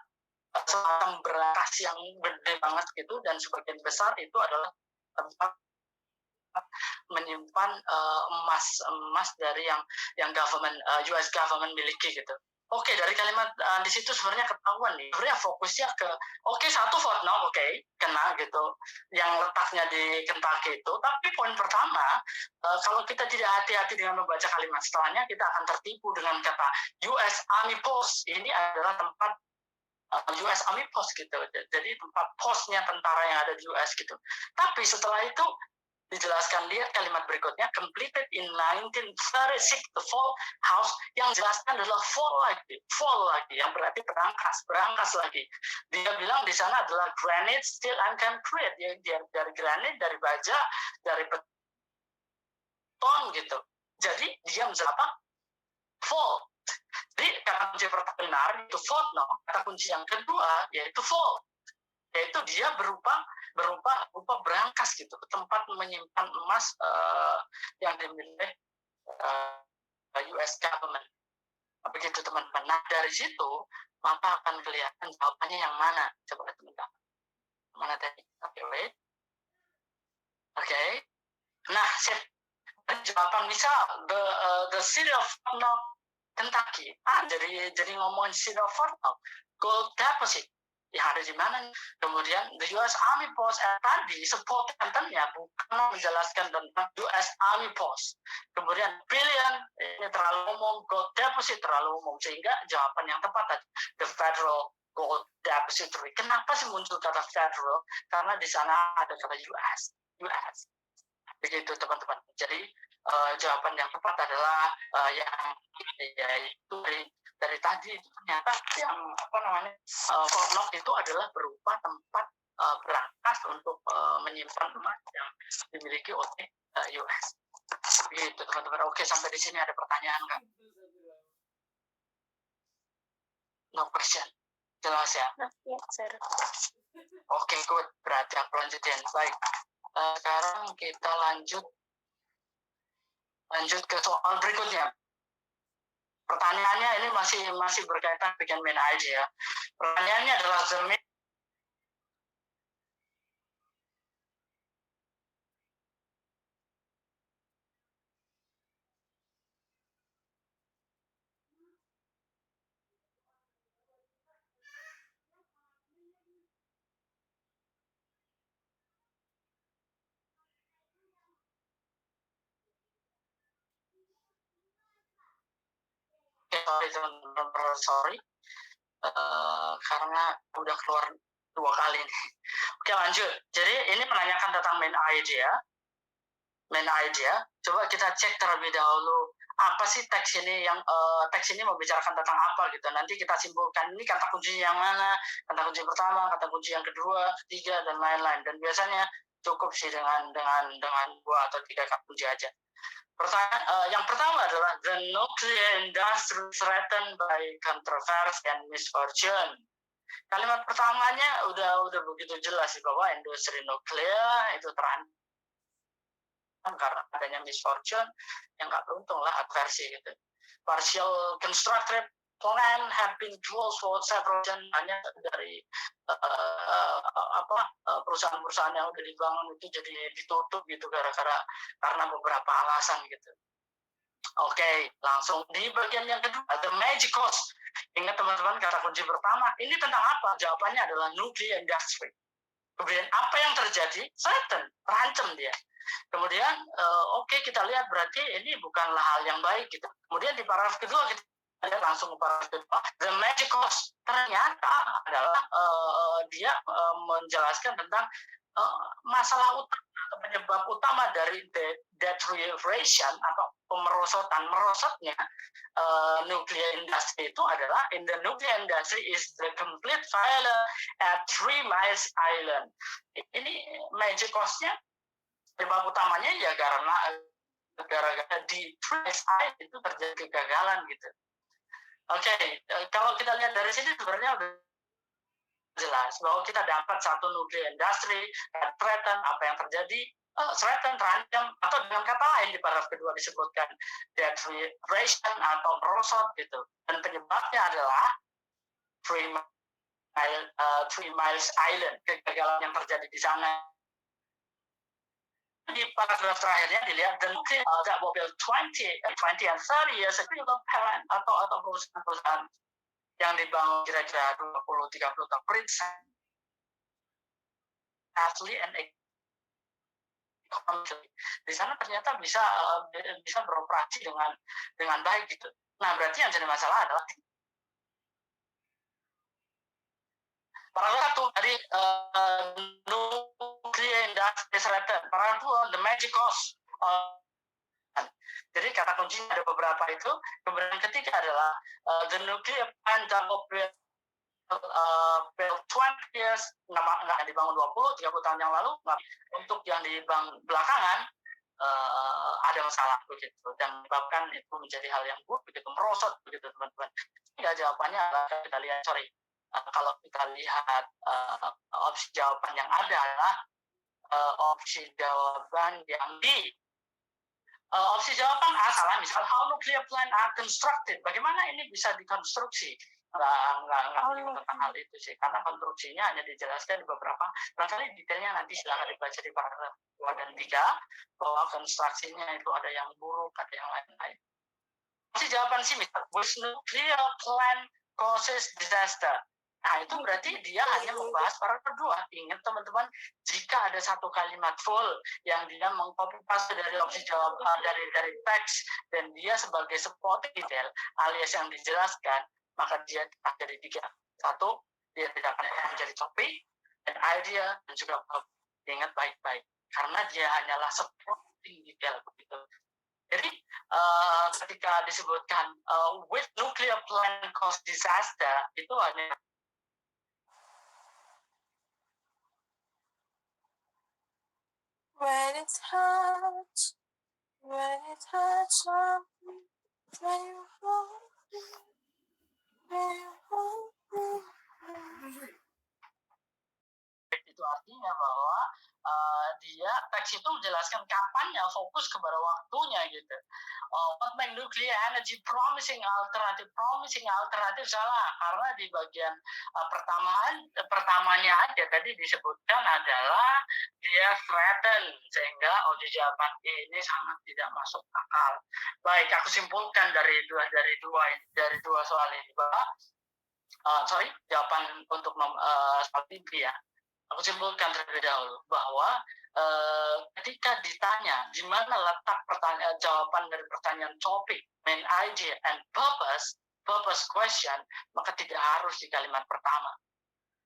semacam berangkas yang gede banget gitu, dan sebagian besar itu adalah tempat menyimpan emas dari yang government US government miliki gitu. Oke, dari kalimat di situ sebenarnya ketahuan nih. Sebenarnya fokusnya ke satu Fort Knox, kena gitu, yang letaknya di Kentucky itu. Tapi poin pertama, kalau kita tidak hati-hati dengan membaca kalimat setelahnya, kita akan tertipu dengan kata US Army Post. Ini adalah tempat US Army Post gitu. Jadi tempat posnya tentara yang ada di US gitu. Tapi setelah itu dijelaskan, lihat kalimat berikutnya, completed in 1936, the fall house, yang jelaskan adalah fall lagi, yang berarti berangkas lagi. Dia bilang di sana adalah granite, steel, and concrete. Dia dari granit, dari baja, dari beton gitu. Jadi dia menjelaskan apa? Fall. Jadi kata kunci pertama benar itu Fort Knox. Kata kunci yang kedua yaitu fall, yaitu dia berupa berangkas gitu, tempat menyimpan emas yang dimiliki US government. Begitu teman-teman. Nah dari situ maka akan kelihatan jawabannya yang mana. Coba teman-teman. Mana tadi? Oke. Nah, jawaban misal the city of Fort Knox, Kentucky. Jadi ngomongin city of Fort Knox, gold deposit yang ada di mana? Kemudian the US Army Post tadi support content-nya bukan menjelaskan tentang US Army Post. Kemudian billion ini terlalu umum, gold deposit terlalu umum, sehingga jawaban yang tepat tadi the Federal Gold Depository. Kenapa sih muncul kata federal? Karena di sana ada kata US. Begitu teman-teman. Jadi jawaban yang tepat adalah yaitu dari tadi ternyata yang Fort Knox itu adalah berupa tempat berangkas untuk menyimpan emas yang dimiliki oleh US. Begitu teman-teman. Oke, sampai di sini ada pertanyaan nggak? No question. Jelas ya? Yes, sir. Oke, good. Berarti aku lanjutin. Baik. Sekarang kita lanjut ke soal berikutnya. Pertanyaannya ini masih berkaitan dengan main idea. Pertanyaannya adalah the main sorry teman-teman, sorry. Karena udah keluar 2 kali nih. Oke, lanjut. Jadi ini menanyakan tentang main idea. Coba kita cek terlebih dahulu apa sih teks ini yang teks ini membicarakan tentang apa gitu. Nanti kita simpulkan ini kata kunci yang mana, kata kunci pertama, kata kunci yang kedua, ketiga dan lain-lain. Dan biasanya cukup sih dengan 2 atau 3 kata kunci aja. Yang pertama adalah the nuclear industry threatened by controversy and misfortune. Kalimat pertamanya udah begitu jelas sih bahwa industri nuklir itu terancam karena adanya misfortune yang nggak beruntung lah, adversi gitu. Partial constructed plan have been closed for several years, hanya dari perusahaan-perusahaan yang udah dibangun itu jadi ditutup gitu karena beberapa alasan gitu. Oke, langsung di bagian yang kedua, the magic cost. Ingat teman-teman, kata kunci pertama, ini tentang apa? Jawabannya adalah nuclear industry. Kemudian apa yang terjadi? Terancam dia. Kemudian, kita lihat berarti ini bukanlah hal yang baik gitu. Kemudian di paragraf kedua kita lihat langsung ke paragraf kedua, the magic cost. Ternyata adalah dia menjelaskan tentang masalah utama atau penyebab utama dari deterioration atau merosotnya nuclear industry itu adalah in the nuclear industry is the complete failure at 3 Miles Island. Ini magic cost-nya penyebab utamanya ya karena di 3 Miles Island itu terjadi kegagalan gitu. Oke, kalau kita lihat dari sini sebenarnya udah jelas bahwa kita dapat satu nuclear industry threaten, apa yang terjadi threaten, terancam, atau dengan kata lain di paragraf kedua disebutkan deterioration atau merosot gitu, dan penyebabnya adalah 3 Miles Island, kegagalan yang terjadi di sana. Di paragraf terakhirnya dilihat the nuclear that will build 20 and 30 years ago atau perusahaan yang dibangun kira-kira 20-30 tahun asli and economically. Di sana ternyata bisa beroperasi dengan baik gitu. Nah, berarti yang jadi masalah adalah paragraf 1 tadi nuclear industry threatened. Paragraf 2 the magic cost. Jadi kata kuncinya ada beberapa itu. Kemudian ketiga adalah the nuclear plant that will build 20 years, nggak dibangun 20-30 tahun yang lalu. Untuk yang dibangun belakangan ada masalah begitu, dan menyebabkan itu menjadi hal yang buruk begitu, merosot begitu teman-teman. Ya, jawabannya adalah kalau kita lihat opsi jawaban yang ada adalah opsi jawaban yang di opsi jawaban A salah, misal how nuclear plant are constructed, bagaimana ini bisa dikonstruksi. Nggak tentang hal itu sih, karena konstruksinya hanya dijelaskan di beberapa, barangkali detailnya nanti silahkan dibaca di paragraf 2 dan 3, bahwa konstruksinya itu ada yang buruk, ada yang lain-lain. Opsi jawaban sih misal, with nuclear plant causes disaster. Nah, itu berarti dia hanya membahas paragraf 2. Ingat teman-teman, jika ada satu kalimat full yang dia mengcopy paste dari opsi jawaban dari teks, dan dia sebagai supporting detail alias yang dijelaskan, maka dia jadi 3. 1, dia tidak akan menjadi topik, dan idea, dan juga ingat baik-baik. Karena dia hanyalah supporting detail begitu. Jadi ketika disebutkan with nuclear plant cause disaster, itu hanya when it hurts, when you hold me, itu artinya bahwa dia teks itu menjelaskan kapannya, fokus kepada waktunya gitu. What make nuclear energy promising alternative salah, karena di bagian pertamanya aja tadi disebutkan adalah dia threaten, sehingga jawaban ini sangat tidak masuk akal. Baik, aku simpulkan dari dua soal ini bahwa jawaban untuk soal mimpi ya. Aku simpulkan terlebih dahulu bahwa ketika ditanya di mana letak jawaban dari pertanyaan topik, main idea, and purpose, purpose question, maka tidak harus di kalimat pertama.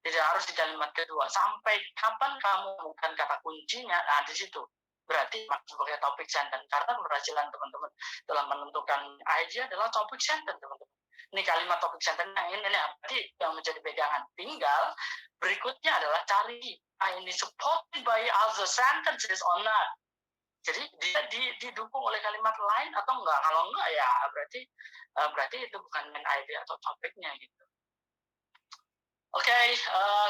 Tidak harus di kalimat kedua. Sampai kapan kamu menemukan kata kuncinya, nah di situ. Berarti sebagai topik sentence. Karena keberhasilan teman-teman dalam menentukan idea adalah topik sentence, teman-teman. Ini kalimat topik sentence yang ini berarti yang menjadi pegangan. Tinggal berikutnya adalah cari ini supported by other sentences or not. Jadi dia didukung oleh kalimat lain atau enggak? Kalau enggak ya berarti itu bukan main idea atau topiknya gitu. Oke,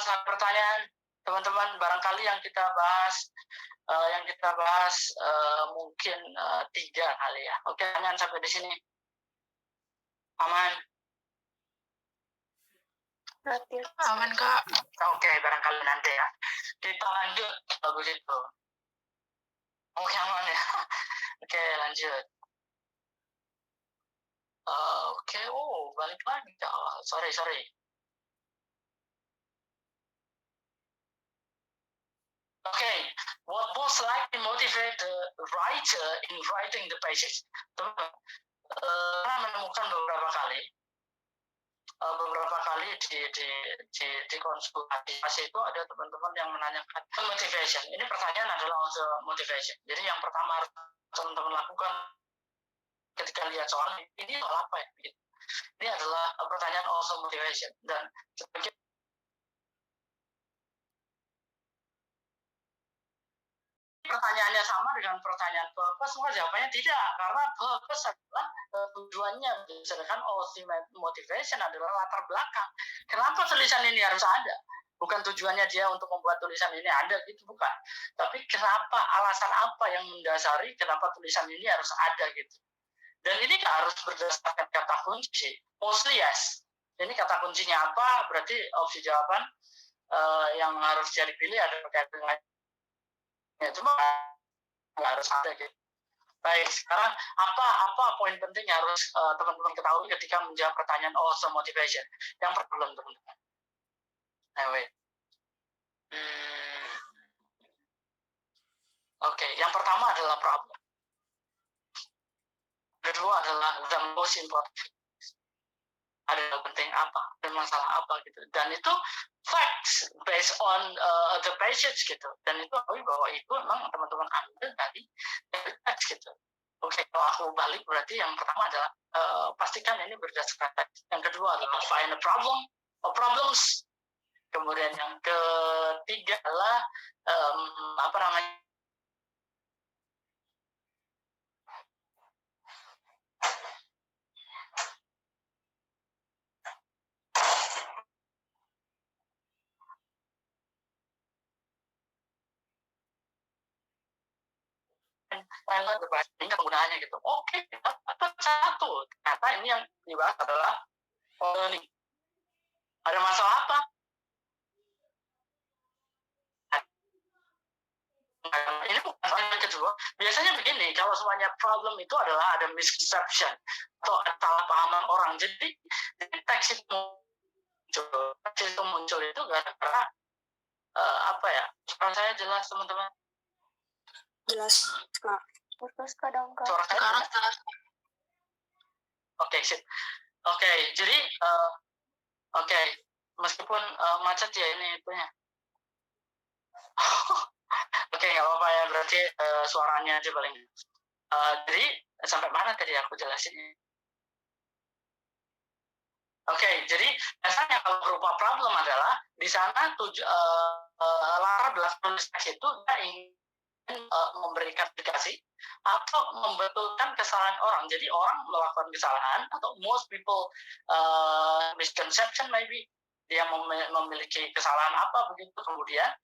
satu pertanyaan teman-teman, barangkali yang kita bahas mungkin 3 kali ya. Oke, pertanyaan sampai di sini. Aman? Aman, Kak. Oke, barangkali nanti ya. Kita lanjut, bagus itu. Oke, aman ya. Oke, lanjut. Oke, balik lagi. Sorry. Okay, what most likely motivate the writer in writing the passage? Pernah menemukan beberapa kali di konsultasi itu ada teman-teman yang menanyakan motivation. Ini pertanyaan adalah also motivation. Jadi yang pertama harus teman-teman lakukan ketika lihat soal ini soal apa ya? Ini adalah pertanyaan also motivation dan sebagai pertanyaannya sama dengan pertanyaan purpose, semua jawabannya tidak, karena purpose adalah tujuannya, sedangkan ultimate motivation adalah latar belakang. Kenapa tulisan ini harus ada? Bukan tujuannya dia untuk membuat tulisan ini ada, gitu bukan. Tapi kenapa, alasan apa yang mendasari kenapa tulisan ini harus ada gitu. Dan ini harus berdasarkan kata kunci. Mostly yes. Ini kata kuncinya apa? Berarti opsi jawaban yang harus jadi pilih ada terkait dengan ya, cuma nggak harus ada gitu. Baik, sekarang apa poin penting yang harus teman-teman ketahui ketika menjawab pertanyaan also motivation? Yang problem teman-teman. Oke, yang pertama adalah problem. Kedua adalah the most important. Ada yang penting apa, ada masalah apa gitu. Dan itu facts based on the passage gitu. Dan itu bahwa itu memang teman-teman ambil dari teks gitu. Oke, kalau aku balik berarti yang pertama adalah pastikan ini berdasarkan teks. Yang kedua adalah find a problem or problems. Kemudian yang ketiga adalah apa namanya? Pilot berbanding penggunaannya gitu. Oke, dapat satu. Ternyata ini yang dibahas adalah learning. Ada masalah apa? Ini bukan yang kedua. Biasanya begini, kalau semuanya problem itu adalah ada misconception atau salah pahaman orang. Jadi teks itu muncul itu gara-gara apa ya? Supaya saya jelas teman-teman. Jelas, Kak. Terus kadang, Kak. Suara saya Sekarang jelas. Oke, sip. Oke, jadi meskipun macet ya ini itunya. Oke, nggak apa-apa ya, berarti suaranya aja paling. Jadi sampai mana tadi aku jelasinnya? Oke, jadi biasanya kalau berupa problem adalah di sana latar belakang teks itu dia ingin memberikan aplikasi atau membetulkan kesalahan orang. Jadi orang melakukan kesalahan atau most people misconception maybe dia memiliki kesalahan apa begitu, kemudian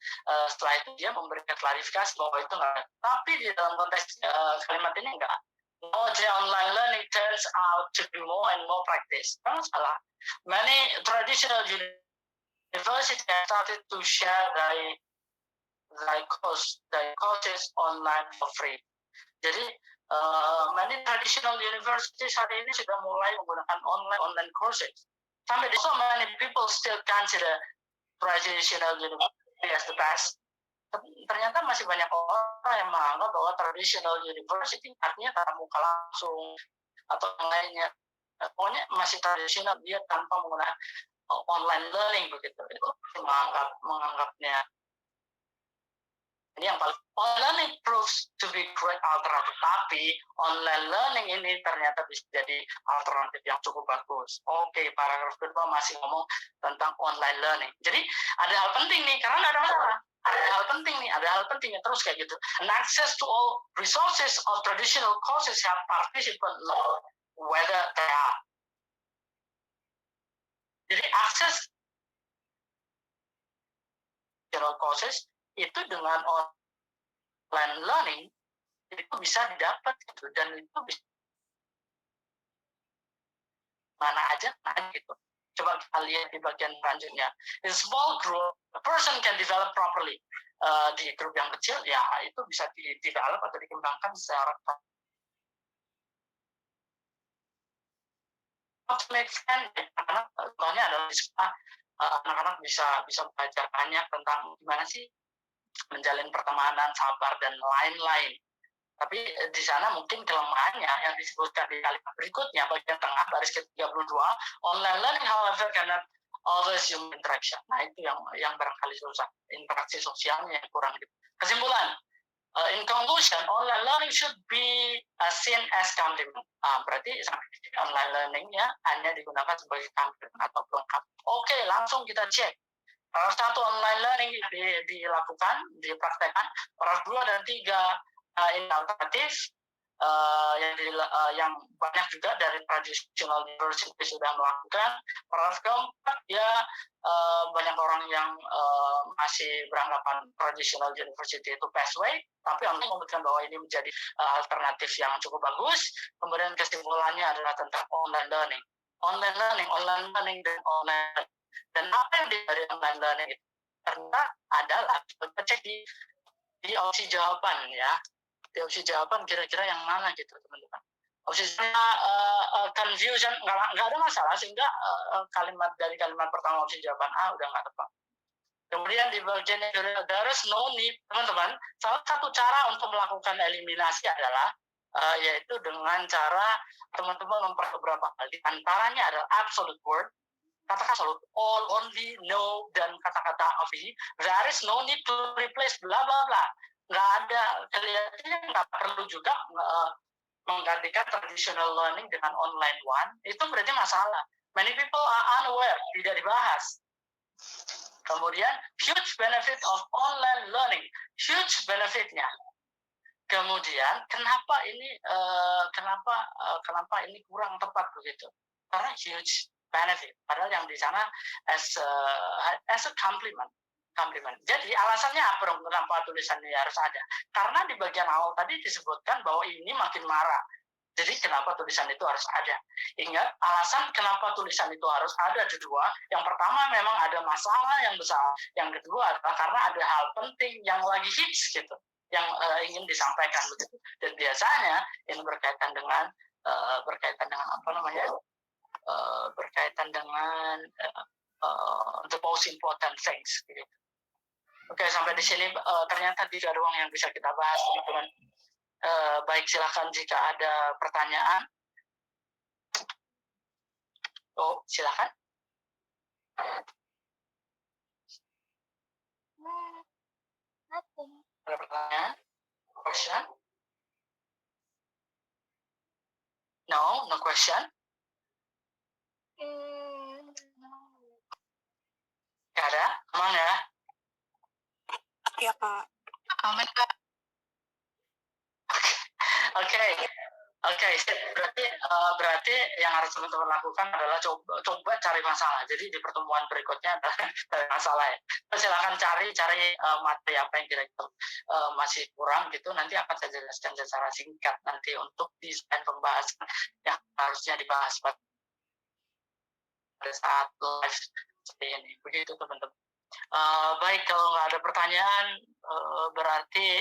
setelah itu dia memberikan klarifikasi bahwa itu enggak. Tapi di dalam konteks kalimat ini enggak. No, the online learning turns out to be more and more practice. Tidak salah. Many traditional universities have started to share their courses online for free. Jadi many traditional universities hari ini sudah mulai menggunakan online courses. Sampai so many people still consider traditional university as the best. Ternyata masih banyak orang yang menganggap bahwa traditional university artinya tatap muka langsung atau yang lainnya. pokoknya masih tradisional, dia tanpa menggunakan online learning begitu. Itu menganggapnya ini yang paling. Online learning proves to be great alternative, tapi online learning ini ternyata bisa jadi alternatif yang cukup bagus. Oke, paragraf kedua masih ngomong tentang online learning. Jadi ada hal penting nih, karena ada masalah. Ada hal penting terus kayak gitu. And access to all resources of traditional courses have participant know whether they are. Jadi akses traditional courses itu dengan online learning itu bisa didapat gitu, dan itu bisa mana aja gitu. Coba kita lihat di bagian selanjutnya. In small group, a person can develop properly. Di grup yang kecil, ya itu bisa di-develop atau dikembangkan secara make friend. Anak-anak, contohnya adalah di sekolah, anak-anak bisa belajar banyak tentang gimana sih menjalin pertemanan, sabar, dan lain-lain. Tapi di sana mungkin kelemahannya yang disebutkan di kalimat berikutnya, bagian tengah, baris ke-32, online learning however cannot always human interaction. Nah, itu yang barangkali susah, interaksi sosialnya yang kurang. Kesimpulan, in conclusion, online learning should be seen as complement. Berarti online learning-nya hanya digunakan sebagai complement atau pelengkap. Oke, langsung kita cek. Paragraf 1 online learning dilakukan, dipraktekkan. Paragraf 2 dan 3 ini alternatif, yang banyak juga dari traditional university sudah melakukan. Paragraf keempat, ya banyak orang yang masih beranggapan traditional university itu best way, tapi online membuktikan bahwa ini menjadi alternatif yang cukup bagus. Kemudian kesimpulannya adalah tentang online learning, dan online. Dan apa yang dari online learning itu ternyata adalah kita cek di opsi jawaban ya. Di opsi jawaban kira-kira yang mana gitu teman-teman. Opsi confusion nggak ada masalah, sehingga kalimat pertama opsi jawaban A udah nggak tepat. Kemudian di bagian there is no need, teman-teman. Salah satu cara untuk melakukan eliminasi adalah yaitu dengan cara teman-teman memperhatikan beberapa hal. Di antaranya adalah absolute word, kata-kata absolute, all, only, no, dan kata-kata obvi. There is no need to replace bla bla bla. Nggak ada, kelihatannya nggak perlu juga menggantikan traditional learning dengan online one. Itu berarti masalah. Many people are unaware, tidak dibahas. Kemudian huge benefit of online learning, huge benefitnya. Kemudian kenapa ini kurang tepat begitu? Karena huge benefit, padahal yang di sana as a compliment. Jadi alasannya apa dong kenapa tulisan ini harus ada? Karena di bagian awal tadi disebutkan bahwa ini makin marah. Jadi kenapa tulisan itu harus ada? Ingat, alasan kenapa tulisan itu harus ada ada dua. Yang pertama memang ada masalah yang besar. Yang kedua adalah karena ada hal penting yang lagi hits gitu, yang ingin disampaikan begitu. Dan biasanya ini berkaitan dengan apa namanya? Berkaitan dengan the most important things gitu. Oke, sampai di sini ternyata tidak ada ruang yang bisa kita bahas, teman-teman. Baik, silakan jika ada pertanyaan. Oh, silakan. Ada pertanyaan? Question? No question. Gak ada? Aman ya? Ya, Kak. Aman, Kak. Oke. Berarti yang harus teman-teman lakukan adalah coba cari masalah. Jadi di pertemuan berikutnya adalah cari masalah ya. Silakan cari materi apa yang kira-kira masih kurang gitu. Nanti akan saya jelaskan secara singkat nanti untuk di slide pembahasan yang harusnya dibahas pada saat live seperti ini. Begitu teman-teman. Baik, kalau nggak ada pertanyaan berarti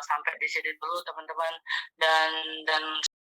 sampai di sini dulu teman-teman, dan